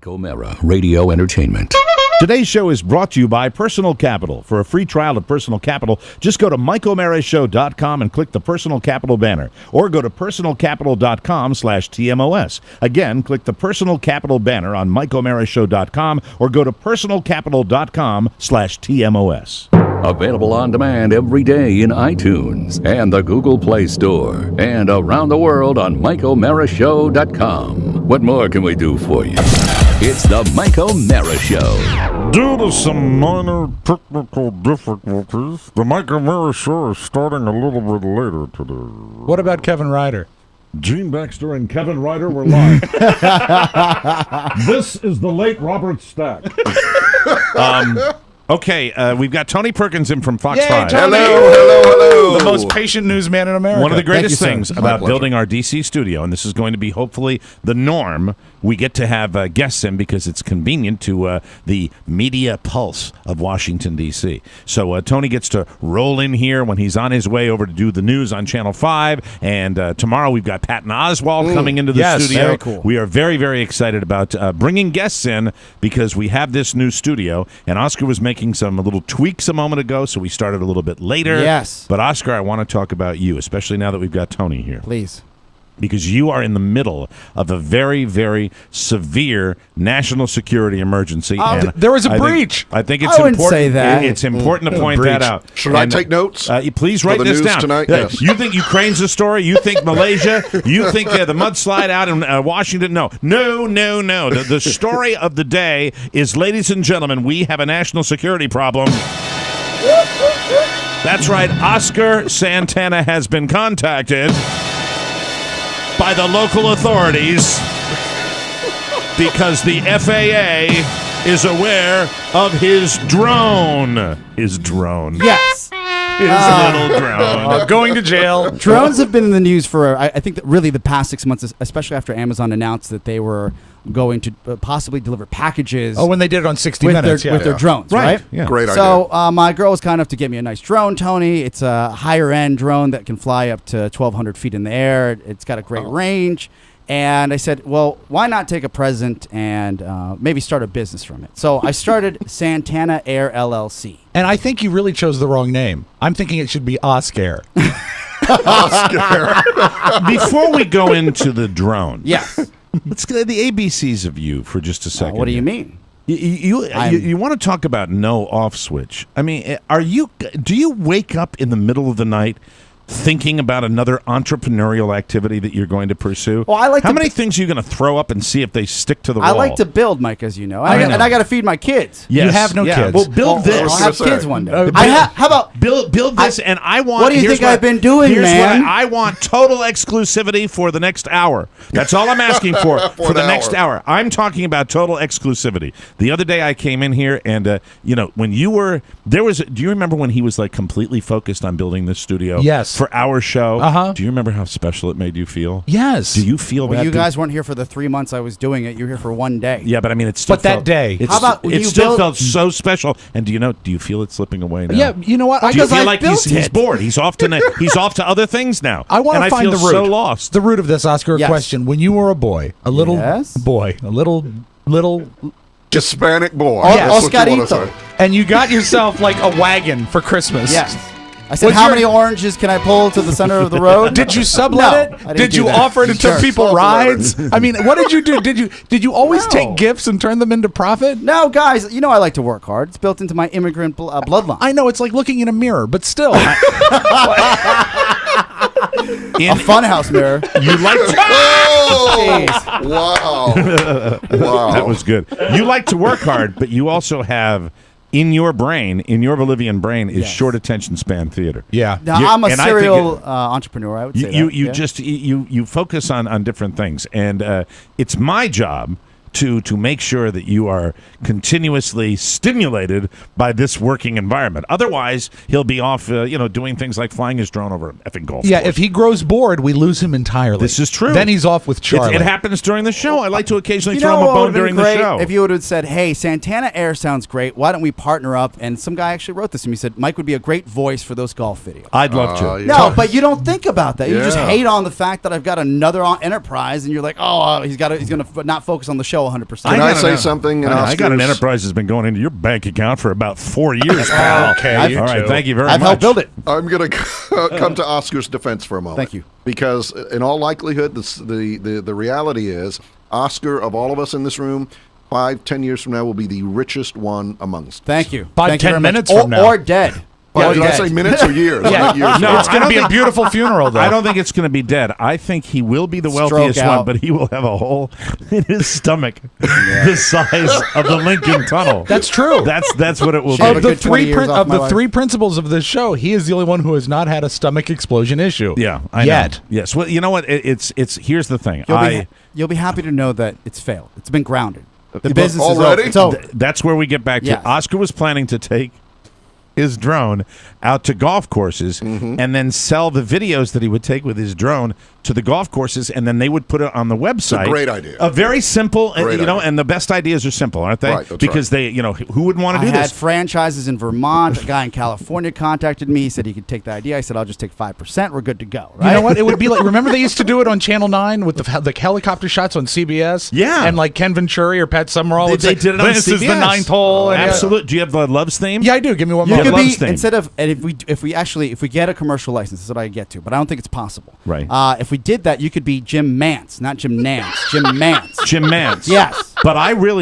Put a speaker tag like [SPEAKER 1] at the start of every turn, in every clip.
[SPEAKER 1] O'Mara Radio Entertainment.
[SPEAKER 2] Today's show is brought to you by Personal Capital. For a free trial of Personal Capital, just go to MikeO'MaraShow.com and click the Personal Capital banner. Or go to PersonalCapital.com/TMOS. Again, click the Personal Capital banner on MikeO'MaraShow.com or go to PersonalCapital.com/TMOS.
[SPEAKER 1] Available on demand every day in iTunes and the Google Play Store. And around the world on MikeO'MaraShow.com. What more can we do for you? It's the Mike O'Mara Show.
[SPEAKER 3] Due to some minor technical difficulties, the Mike O'Mara Show is starting a little bit later today.
[SPEAKER 4] What about Kevin Ryder?
[SPEAKER 3] Gene Baxter and Kevin Ryder were live. This is the late Robert Stack.
[SPEAKER 2] Okay, we've got Tony Perkins in from Fox
[SPEAKER 4] Yay,
[SPEAKER 2] 5.
[SPEAKER 4] Tony!
[SPEAKER 5] Hello.
[SPEAKER 4] The most patient newsman in America.
[SPEAKER 2] One of the greatest
[SPEAKER 4] Thank you,
[SPEAKER 2] things
[SPEAKER 4] sir.
[SPEAKER 2] about building our D.C. studio, and this is going to be hopefully the norm, we get to have guests in because it's convenient to the media pulse of Washington, D.C. So Tony gets to roll in here when he's on his way over to do the news on Channel 5, and tomorrow we've got Patton Oswalt coming into the studio.
[SPEAKER 4] Very cool.
[SPEAKER 2] We are very, very excited about bringing guests in because we have this new studio, and Oscar was making some little tweaks a moment ago, so we started a little bit later.
[SPEAKER 6] Yes.
[SPEAKER 2] But Oscar, I want to talk about you, especially now that we've got Tony here.
[SPEAKER 6] Please.
[SPEAKER 2] Because you are in the middle of a very, very severe national security emergency.
[SPEAKER 4] Oh, there was a breach.
[SPEAKER 2] I think it's
[SPEAKER 6] I wouldn't
[SPEAKER 2] important.
[SPEAKER 6] say that.
[SPEAKER 2] It's important to point that out.
[SPEAKER 5] Should I take notes?
[SPEAKER 2] You please
[SPEAKER 5] for
[SPEAKER 2] write
[SPEAKER 5] the
[SPEAKER 2] this
[SPEAKER 5] news
[SPEAKER 2] down.
[SPEAKER 5] tonight? Yes.
[SPEAKER 2] You think Ukraine's the story? You think Malaysia? You think the mudslide out in Washington? No. The story of the day is, ladies and gentlemen, we have a national security problem. That's right. Oscar Santana has been contacted by the local authorities because the FAA is aware of his drone. His drone.
[SPEAKER 6] Yes.
[SPEAKER 2] His little drone.
[SPEAKER 4] Going to jail.
[SPEAKER 6] Drones have been in the news for, I think, that really the past 6 months, especially after Amazon announced that they were going to possibly deliver packages.
[SPEAKER 4] Oh, when they did it on 60
[SPEAKER 6] with
[SPEAKER 4] Minutes.
[SPEAKER 6] their drones, right?
[SPEAKER 2] Yeah.
[SPEAKER 5] Great idea.
[SPEAKER 6] So my girl was kind enough to get me a nice drone, Tony. It's a higher-end drone that can fly up to 1,200 feet in the air. It's got a great range. And I said, well, why not take a present and maybe start a business from it? So I started Santana Air LLC.
[SPEAKER 4] And I think you really chose the wrong name. I'm thinking it should be Oscar.
[SPEAKER 2] Before we go into the drone,
[SPEAKER 6] Yes.
[SPEAKER 2] let's get the ABCs of you for just a second.
[SPEAKER 6] What do you
[SPEAKER 2] here.
[SPEAKER 6] mean?
[SPEAKER 2] You want to talk about no off switch? I mean, do you wake up in the middle of the night thinking about another entrepreneurial activity that you're going to pursue?
[SPEAKER 6] Well, I like
[SPEAKER 2] How
[SPEAKER 6] to
[SPEAKER 2] many
[SPEAKER 6] b-
[SPEAKER 2] things are you going to throw up and see if they stick to the
[SPEAKER 6] I
[SPEAKER 2] wall?
[SPEAKER 6] like to build, Mike, as you know.
[SPEAKER 2] I know.
[SPEAKER 6] And I got to feed my kids.
[SPEAKER 2] Yes.
[SPEAKER 4] You have no
[SPEAKER 2] Yeah.
[SPEAKER 4] kids.
[SPEAKER 2] Well, build this.
[SPEAKER 6] I'll have kids one day.
[SPEAKER 4] Build-
[SPEAKER 6] How about
[SPEAKER 2] Build this, and I want.
[SPEAKER 6] What do you
[SPEAKER 2] here's
[SPEAKER 6] think I've been doing,
[SPEAKER 2] here's
[SPEAKER 6] man?
[SPEAKER 2] What I want total exclusivity for the next hour. That's all I'm asking for
[SPEAKER 5] For
[SPEAKER 2] the
[SPEAKER 5] an
[SPEAKER 2] next
[SPEAKER 5] hour.
[SPEAKER 2] hour. I'm talking about total exclusivity. The other day I came in here, and when you were do you remember when he was like completely focused on building this studio?
[SPEAKER 4] Yes.
[SPEAKER 2] For our show.
[SPEAKER 4] Uh-huh.
[SPEAKER 2] Do you remember how special it made you feel?
[SPEAKER 4] Yes.
[SPEAKER 2] Do you feel
[SPEAKER 6] Well,
[SPEAKER 2] that?
[SPEAKER 6] you guys weren't here for the 3 months I was doing it. You were here for one day.
[SPEAKER 2] Yeah, but I mean, it still.
[SPEAKER 4] But that
[SPEAKER 2] felt-
[SPEAKER 4] day.
[SPEAKER 2] it's-
[SPEAKER 6] How about when
[SPEAKER 2] it
[SPEAKER 6] you
[SPEAKER 2] still
[SPEAKER 6] build-
[SPEAKER 2] felt so special. And do you feel it slipping away now?
[SPEAKER 4] Yeah, you know what?
[SPEAKER 2] Do you
[SPEAKER 6] Because
[SPEAKER 2] feel
[SPEAKER 6] I
[SPEAKER 2] like
[SPEAKER 6] built
[SPEAKER 2] he's
[SPEAKER 6] it.
[SPEAKER 2] bored? He's off to he's off to other things now.
[SPEAKER 4] I want
[SPEAKER 2] and
[SPEAKER 4] to find
[SPEAKER 2] feel
[SPEAKER 4] the root.
[SPEAKER 2] So lost.
[SPEAKER 4] The root of this, Oscar.
[SPEAKER 6] Yes.
[SPEAKER 4] Question: when you were a boy, a little
[SPEAKER 6] Yes.
[SPEAKER 4] boy, a little,
[SPEAKER 5] Hispanic boy.
[SPEAKER 6] Oh,
[SPEAKER 5] That's what you wanna
[SPEAKER 6] Oscarito.
[SPEAKER 5] say.
[SPEAKER 4] and you got yourself like a wagon for Christmas.
[SPEAKER 6] Yes. I said,
[SPEAKER 4] Was
[SPEAKER 6] how
[SPEAKER 4] your-
[SPEAKER 6] many oranges can I pull to the center of the road?
[SPEAKER 4] Did you sublet
[SPEAKER 6] No,
[SPEAKER 4] it?
[SPEAKER 6] I didn't
[SPEAKER 4] Did
[SPEAKER 6] do
[SPEAKER 4] you
[SPEAKER 6] that.
[SPEAKER 4] offer it to
[SPEAKER 6] Sure.
[SPEAKER 4] people rides? I mean, what did you do? Did you always
[SPEAKER 6] No.
[SPEAKER 4] take gifts and turn them into profit?
[SPEAKER 6] No, guys, you know I like to work hard. It's built into my immigrant bloodline.
[SPEAKER 4] I know it's like looking in a mirror, but still.
[SPEAKER 6] A funhouse mirror.
[SPEAKER 2] You like to,
[SPEAKER 5] Oh,
[SPEAKER 6] Jeez.
[SPEAKER 5] wow.
[SPEAKER 2] that was good. You like to work hard, but you also have in your Bolivian brain, is
[SPEAKER 6] Yes.
[SPEAKER 2] short attention span theater.
[SPEAKER 4] Yeah.
[SPEAKER 6] Now,
[SPEAKER 2] You-
[SPEAKER 6] I'm a
[SPEAKER 2] and I think
[SPEAKER 6] serial entrepreneur, I would say
[SPEAKER 2] You
[SPEAKER 6] that.
[SPEAKER 2] you focus on different things, and it's my job to make sure that you are continuously stimulated by this working environment. Otherwise, he'll be off, doing things like flying his drone over an effing golf
[SPEAKER 4] Yeah,
[SPEAKER 2] course.
[SPEAKER 4] if he grows bored, we lose him entirely.
[SPEAKER 2] This is true.
[SPEAKER 4] Then he's off with Charlie.
[SPEAKER 2] It happens during the show. I like to occasionally
[SPEAKER 6] You
[SPEAKER 2] throw
[SPEAKER 6] know
[SPEAKER 2] him a
[SPEAKER 6] what
[SPEAKER 2] bone
[SPEAKER 6] would have
[SPEAKER 2] during
[SPEAKER 6] been
[SPEAKER 2] the
[SPEAKER 6] great
[SPEAKER 2] show.
[SPEAKER 6] if you would have said, hey, Santana Air sounds great. Why don't we partner up? And some guy actually wrote this to me. He said, Mike would be a great voice for those golf videos.
[SPEAKER 2] I'd love to.
[SPEAKER 5] Yeah.
[SPEAKER 6] No, but you don't think about that. You just
[SPEAKER 5] Yeah.
[SPEAKER 6] hate on the fact that I've got another enterprise, and you're like, oh, he's going to not focus on the show. know 100%.
[SPEAKER 5] Can I
[SPEAKER 2] got
[SPEAKER 5] say
[SPEAKER 2] an-
[SPEAKER 5] something?
[SPEAKER 2] I got an
[SPEAKER 5] Oscars?
[SPEAKER 2] enterprise that's been going into your bank account for about 4 years, pal.
[SPEAKER 4] Okay, you
[SPEAKER 2] All right,
[SPEAKER 4] too.
[SPEAKER 2] thank you very
[SPEAKER 6] I've
[SPEAKER 2] much.
[SPEAKER 6] helped build it.
[SPEAKER 5] I'm going to come to Oscar's defense for a moment.
[SPEAKER 6] Thank you.
[SPEAKER 5] Because in all likelihood, the reality is, Oscar, of all of us in this room, 5-10 years from now, will be the richest one amongst us.
[SPEAKER 6] Thank you.
[SPEAKER 4] 5,
[SPEAKER 6] Thank you
[SPEAKER 4] 10
[SPEAKER 6] very much.
[SPEAKER 4] minutes from now.
[SPEAKER 6] Or dead.
[SPEAKER 5] Yeah,
[SPEAKER 6] Or
[SPEAKER 5] did I
[SPEAKER 6] dead.
[SPEAKER 5] say minutes or years? I meant years.
[SPEAKER 2] No,
[SPEAKER 4] It's going to be a beautiful funeral, though.
[SPEAKER 2] I don't think it's going to be dead. I think he will be the
[SPEAKER 6] Stroke
[SPEAKER 2] wealthiest one,
[SPEAKER 6] out.
[SPEAKER 2] but he will have a hole in his stomach the size of the Lincoln Tunnel.
[SPEAKER 4] That's true.
[SPEAKER 2] That's what it will
[SPEAKER 6] Shave
[SPEAKER 2] be.
[SPEAKER 6] a good 20 years off my life.
[SPEAKER 4] three principals of this show, he is the only one who has not had a stomach explosion issue.
[SPEAKER 2] Yeah, I
[SPEAKER 4] Yet.
[SPEAKER 2] know. Yes. Well, you know what? It's here's the thing.
[SPEAKER 6] You'll be happy to know that it's failed. It's been grounded. The
[SPEAKER 5] But
[SPEAKER 6] business
[SPEAKER 5] already?
[SPEAKER 6] is over. It's over.
[SPEAKER 2] That's where we get back to.
[SPEAKER 6] Yes.
[SPEAKER 2] Oscar was planning to take his drone out to golf courses and then sell the videos that he would take with his drone to the golf courses, and then they would put it on the website.
[SPEAKER 5] great idea.
[SPEAKER 2] A very simple,
[SPEAKER 5] Great
[SPEAKER 2] you know,
[SPEAKER 5] idea.
[SPEAKER 2] and the best ideas are simple, aren't they?
[SPEAKER 5] Right, that's
[SPEAKER 2] because
[SPEAKER 5] right.
[SPEAKER 2] they, you know, who would want
[SPEAKER 6] I
[SPEAKER 2] to do
[SPEAKER 6] had
[SPEAKER 2] this?
[SPEAKER 6] franchises in Vermont. A guy in California contacted me. He said he could take the idea. I said, I'll just take 5%. We're good to go. Right?
[SPEAKER 4] You know what? It would be like, remember they used to do it on Channel 9 with the helicopter shots on CBS?
[SPEAKER 2] Yeah.
[SPEAKER 4] And like Ken Venturi or Pat Summerall
[SPEAKER 2] They,
[SPEAKER 4] would say,
[SPEAKER 2] they did it on
[SPEAKER 4] this is the
[SPEAKER 2] CBS.
[SPEAKER 4] ninth hole. And
[SPEAKER 2] Absolutely. Do you have the Loves theme?
[SPEAKER 4] Yeah, I do. Give me one
[SPEAKER 6] You
[SPEAKER 4] more.
[SPEAKER 6] could
[SPEAKER 2] Loves
[SPEAKER 6] be
[SPEAKER 2] theme.
[SPEAKER 6] instead of, and if we get a commercial license, this is what I get to, but I don't think it's possible.
[SPEAKER 2] Right.
[SPEAKER 6] If we did that, you could be Jim Mance, not Jim Nance. Jim Mance.
[SPEAKER 2] Jim Nance.
[SPEAKER 6] Yes.
[SPEAKER 2] But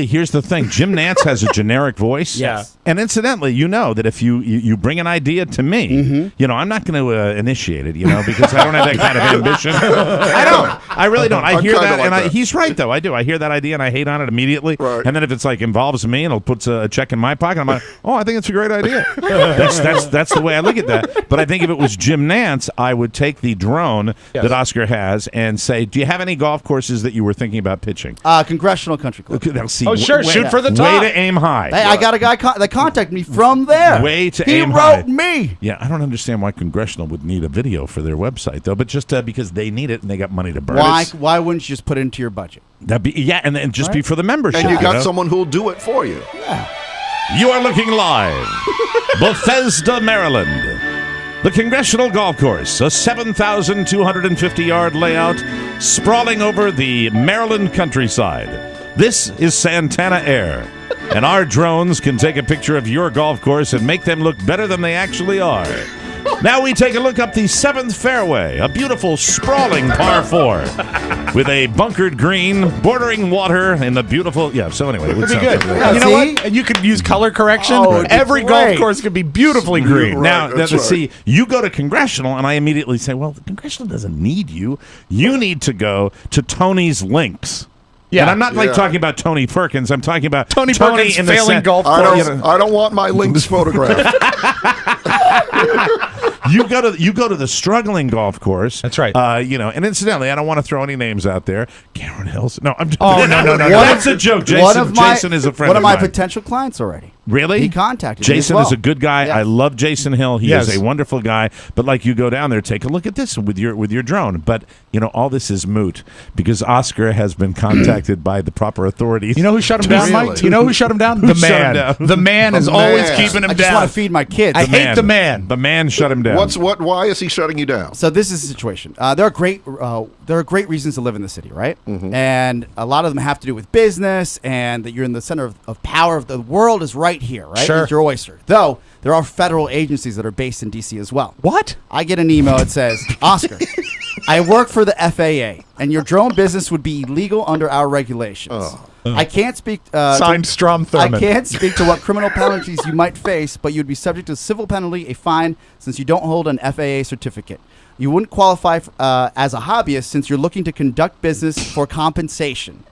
[SPEAKER 2] here's the thing. Jim Nance has a generic voice.
[SPEAKER 6] Yes.
[SPEAKER 2] And incidentally, you know that if you bring an idea to me, you know, I'm not going to initiate it, you know, because I don't have that kind of ambition. I don't. I really don't. I
[SPEAKER 5] I'm
[SPEAKER 2] hear
[SPEAKER 5] kinda
[SPEAKER 2] that,
[SPEAKER 5] like
[SPEAKER 2] and
[SPEAKER 5] that.
[SPEAKER 2] he's right, though. I do. I hear that idea, and I hate on it immediately.
[SPEAKER 5] Right.
[SPEAKER 2] And then if it's like involves me and it'll put a check in my pocket, I'm like, oh, I think it's a great idea. That's the way I look at that. But I think if it was Jim Nance, I would take the drone that Oscar has and say, do you have any golf courses that you were thinking about pitching?
[SPEAKER 6] Congressional Country Club.
[SPEAKER 2] Now, see,
[SPEAKER 4] Oh, sure. Shoot for the top.
[SPEAKER 2] Way to aim high.
[SPEAKER 6] Hey, I got a guy that contacted me from there.
[SPEAKER 2] Way to
[SPEAKER 6] he
[SPEAKER 2] aim
[SPEAKER 6] wrote
[SPEAKER 2] high.
[SPEAKER 6] me.
[SPEAKER 2] Yeah, I don't understand why Congressional would need a video for their website, though, but just because they need it and they got money to burn.
[SPEAKER 6] Why wouldn't you just put it into your budget?
[SPEAKER 2] That'd be, and then just be for the membership.
[SPEAKER 5] And you got
[SPEAKER 2] know?
[SPEAKER 5] someone who'll do it for you.
[SPEAKER 2] You are looking live. Bethesda, Maryland. The Congressional Golf Course, a 7,250-yard layout sprawling over the Maryland countryside. This is Santana Air, and our drones can take a picture of your golf course and make them look better than they actually are. Now we take a look up the 7th fairway, a beautiful sprawling par 4 with a bunkered green bordering water in the beautiful. Yeah, so anyway, it would
[SPEAKER 4] It'd be
[SPEAKER 2] sound
[SPEAKER 4] good.
[SPEAKER 2] good.
[SPEAKER 6] Yeah,
[SPEAKER 4] You know
[SPEAKER 6] see?
[SPEAKER 4] what? And you could use color correction.
[SPEAKER 6] Oh, it'd be
[SPEAKER 4] Every
[SPEAKER 6] great.
[SPEAKER 4] golf course could be beautifully green.
[SPEAKER 5] Right,
[SPEAKER 2] Now,
[SPEAKER 5] that's
[SPEAKER 2] see, you go to Congressional, and I immediately say, well, the Congressional doesn't need you. You need to go to Tony's Links.
[SPEAKER 4] Yeah.
[SPEAKER 2] And I'm not like
[SPEAKER 5] Yeah.
[SPEAKER 2] talking about Tony Perkins. I'm talking about
[SPEAKER 4] Tony Perkins
[SPEAKER 2] in the
[SPEAKER 4] failing
[SPEAKER 2] sen-
[SPEAKER 4] golf
[SPEAKER 5] I
[SPEAKER 4] course.
[SPEAKER 5] don't want my links photographed.
[SPEAKER 2] You go to the struggling golf course.
[SPEAKER 4] That's right.
[SPEAKER 2] You know, and incidentally, I don't want to throw any names out there. Karen Hills. No, I'm.
[SPEAKER 4] Oh, no.
[SPEAKER 2] That's a joke. Jason is a friend
[SPEAKER 6] One
[SPEAKER 2] of
[SPEAKER 6] of my
[SPEAKER 2] mine.
[SPEAKER 6] potential clients already.
[SPEAKER 2] Really?
[SPEAKER 6] He contacted me as
[SPEAKER 2] Jason
[SPEAKER 6] well.
[SPEAKER 2] is a good guy.
[SPEAKER 6] Yes.
[SPEAKER 2] I love Jason Hill. He
[SPEAKER 4] Yes.
[SPEAKER 2] is a wonderful guy. But like you go down there, take a look at this with your drone. But you know, all this is moot because Oscar has been contacted by the proper authorities.
[SPEAKER 4] You know who shut him down,
[SPEAKER 5] Really?
[SPEAKER 4] Mike? You know who shut him down? The
[SPEAKER 2] shut him
[SPEAKER 4] man.
[SPEAKER 2] down?
[SPEAKER 4] The man is
[SPEAKER 5] The
[SPEAKER 4] always
[SPEAKER 5] man.
[SPEAKER 4] keeping him
[SPEAKER 6] I just
[SPEAKER 4] down.
[SPEAKER 6] want to feed my kids.
[SPEAKER 4] I hate the man.
[SPEAKER 2] The man shut him down.
[SPEAKER 5] Why is he shutting you down?
[SPEAKER 6] So this is the situation. There are great reasons to live in the city, right? And a lot of them have to do with business and that you're in the center of power. The world is right here, right?
[SPEAKER 4] Sure.
[SPEAKER 6] It's your oyster. Though there are federal agencies that are based in D.C. as well.
[SPEAKER 4] What?
[SPEAKER 6] I get an email that says, Oscar, I work for the FAA, and your drone business would be illegal under our regulations. I can't speak.
[SPEAKER 4] Signed Strom Thurmond.
[SPEAKER 6] I can't speak to what criminal penalties you might face, but you'd be subject to a civil penalty, a fine, since you don't hold an FAA certificate. You wouldn't qualify as a hobbyist since you're looking to conduct business for compensation.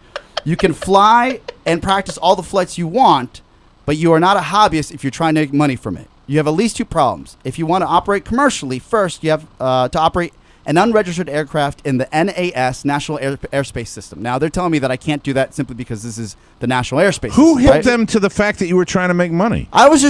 [SPEAKER 6] You can fly and practice all the flights you want, but you are not a hobbyist if you're trying to make money from it. You have at least two problems. If you want to operate commercially, first you have to operate an unregistered aircraft in the NAS, National Airspace System. Now, they're telling me that I can't do that simply because this is the National Airspace
[SPEAKER 2] Who
[SPEAKER 6] System.
[SPEAKER 2] hit
[SPEAKER 6] right?
[SPEAKER 2] them to the fact that you were trying to make money?
[SPEAKER 6] I was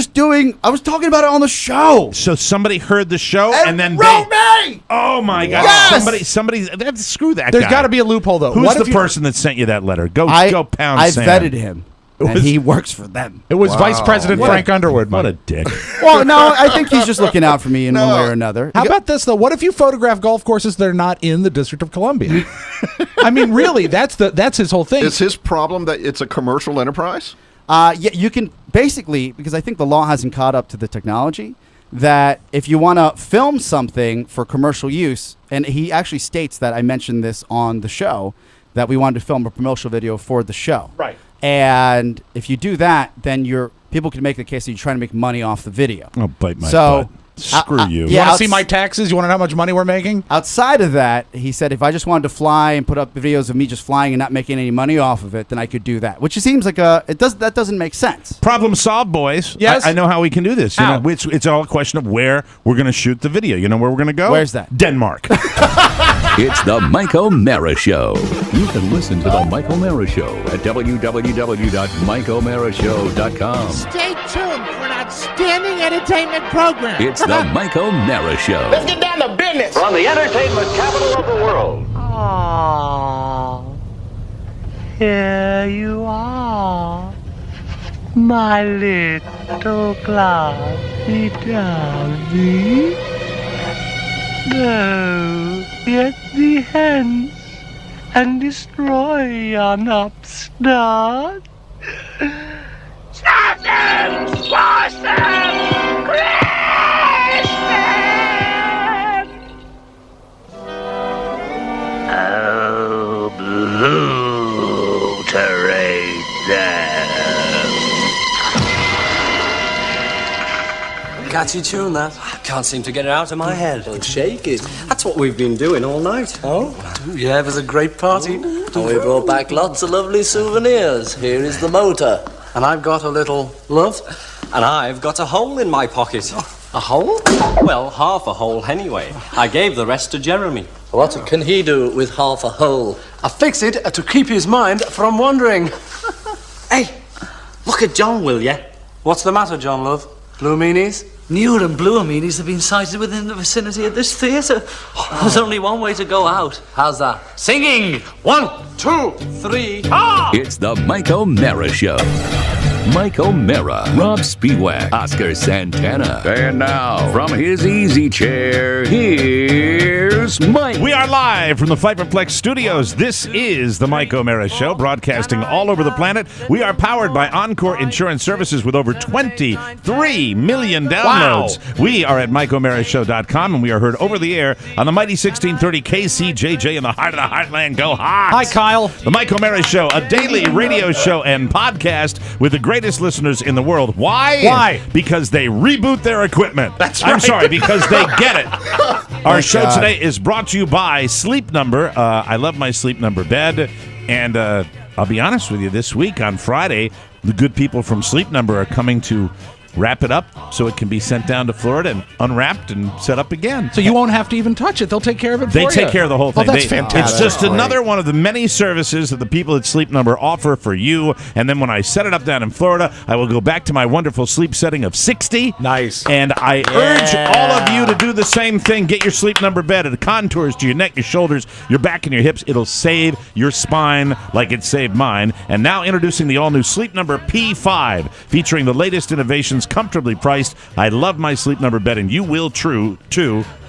[SPEAKER 6] talking about it on the show.
[SPEAKER 2] So somebody heard the show and then
[SPEAKER 6] wrote
[SPEAKER 2] they.
[SPEAKER 6] me!
[SPEAKER 2] Oh my God!
[SPEAKER 6] Yes!
[SPEAKER 2] Somebody. Screw that
[SPEAKER 4] There's
[SPEAKER 2] guy.
[SPEAKER 4] got to be a loophole, though.
[SPEAKER 2] Who's
[SPEAKER 4] What
[SPEAKER 2] the
[SPEAKER 4] if you-
[SPEAKER 2] person that sent you that letter? Go
[SPEAKER 6] I
[SPEAKER 2] pound
[SPEAKER 6] I
[SPEAKER 2] sand.
[SPEAKER 6] vetted him. and he works for them.
[SPEAKER 4] It was Vice President Frank Underwood.
[SPEAKER 2] What a dick.
[SPEAKER 6] Well, no, I think he's just looking out for me in one way or another.
[SPEAKER 4] How about this, though? What if you photograph golf courses that are not in the District of Columbia? I mean, really, that's his whole thing.
[SPEAKER 5] Is his problem that it's a commercial enterprise?
[SPEAKER 6] Yeah, you can basically, because I think the law hasn't caught up to the technology, that if you want to film something for commercial use, and he actually states that, I mentioned this on the show, that we wanted to film a promotional video for the show.
[SPEAKER 4] Right.
[SPEAKER 6] And if you do that, then people can make the case that you're trying to make money off the video.
[SPEAKER 2] Oh, bite my butt. Screw you.
[SPEAKER 4] You want to see my taxes? You want to know how much money we're making?
[SPEAKER 6] Outside of that, he said, if I just wanted to fly and put up videos of me just flying and not making any money off of it, then I could do that. Which seems like that doesn't make sense.
[SPEAKER 2] Problem solved, boys.
[SPEAKER 4] Yes.
[SPEAKER 2] I know how we can do this. You
[SPEAKER 4] How?
[SPEAKER 2] know, it's all a question of where we're going to shoot the video. You know where we're going to go?
[SPEAKER 6] Where's that?
[SPEAKER 2] Denmark.
[SPEAKER 1] It's the Mike O'Mara Show. You can listen to the Mike O'Mara Show at www.mikeomarashow.com.
[SPEAKER 7] Stay tuned for an outstanding entertainment program.
[SPEAKER 1] It's the Mike O'Mara Show.
[SPEAKER 8] Let's get down to business. From the entertainment capital of the world.
[SPEAKER 9] Oh, here you are, my little cloudy dovey. Go get the hens and destroy yon upstart. Satin, Boston, Christmas! Oh, obliterate them.
[SPEAKER 10] Catchy tune, that. I can't seem to get it out of my head. Well, shake it. That's what we've been doing all night. Oh? Yeah, it was a great party. And we brought back lots of lovely souvenirs. Here is the motor. And I've got a little love. And I've got a hole in my pocket. A hole? Well, half a hole anyway. I gave the rest to Jeremy. What can he do with half a hole? I fix it to keep his mind from wandering. Hey, look at John, will ya? What's the matter, John, love? Blue meanies?
[SPEAKER 11] Nude and blue meanies have been sighted within the vicinity of this theatre. There's only one way to go out.
[SPEAKER 10] How's that? Singing! 1, 2, 3, ah!
[SPEAKER 1] It's the Mike O'Mara Show. Mike O'Mara, Rob Spiewak, Oscar Santana. And now, from his easy chair, here's Mike.
[SPEAKER 2] We are live from the Fiverplex Studios. This is the Mike O'Mara Show, broadcasting all over the planet. We are powered by Encore Insurance Services with over 23 million downloads. Wow. We are at MikeO'MaraShow.com, and we are heard over the air on the mighty 1630 KCJJ in the heart of the heartland. Go Hawks!
[SPEAKER 4] Hi, Kyle.
[SPEAKER 2] The Mike O'Mara Show, a daily radio show and podcast with the greatest listeners in the world. Why?
[SPEAKER 4] Why?
[SPEAKER 2] Because they reboot their equipment.
[SPEAKER 4] That's right.
[SPEAKER 2] I'm sorry, because they get it. Our show
[SPEAKER 6] God.
[SPEAKER 2] today is brought to you by Sleep Number. I love my Sleep Number bed. And I'll be honest with you, this week on Friday, the good people from Sleep Number are coming to wrap it up so it can be sent down to Florida and unwrapped and set up again.
[SPEAKER 4] So you won't have to even touch it. They'll take care of it for
[SPEAKER 2] They
[SPEAKER 4] you.
[SPEAKER 2] take care of the whole thing.
[SPEAKER 4] Oh, that's fantastic.
[SPEAKER 2] It's just another one of the many services that the people at Sleep Number offer for you. And then when I set it up down in Florida, I will go back to my wonderful sleep setting of 60.
[SPEAKER 4] Nice.
[SPEAKER 2] And I urge all of you to do the same thing. Get your Sleep Number bed. It contours to your neck, your shoulders, your back, and your hips. It'll save your spine like it saved mine. And now introducing the all-new Sleep Number P5, featuring the latest innovations, comfortably priced. I love my Sleep Number bed, and you will too.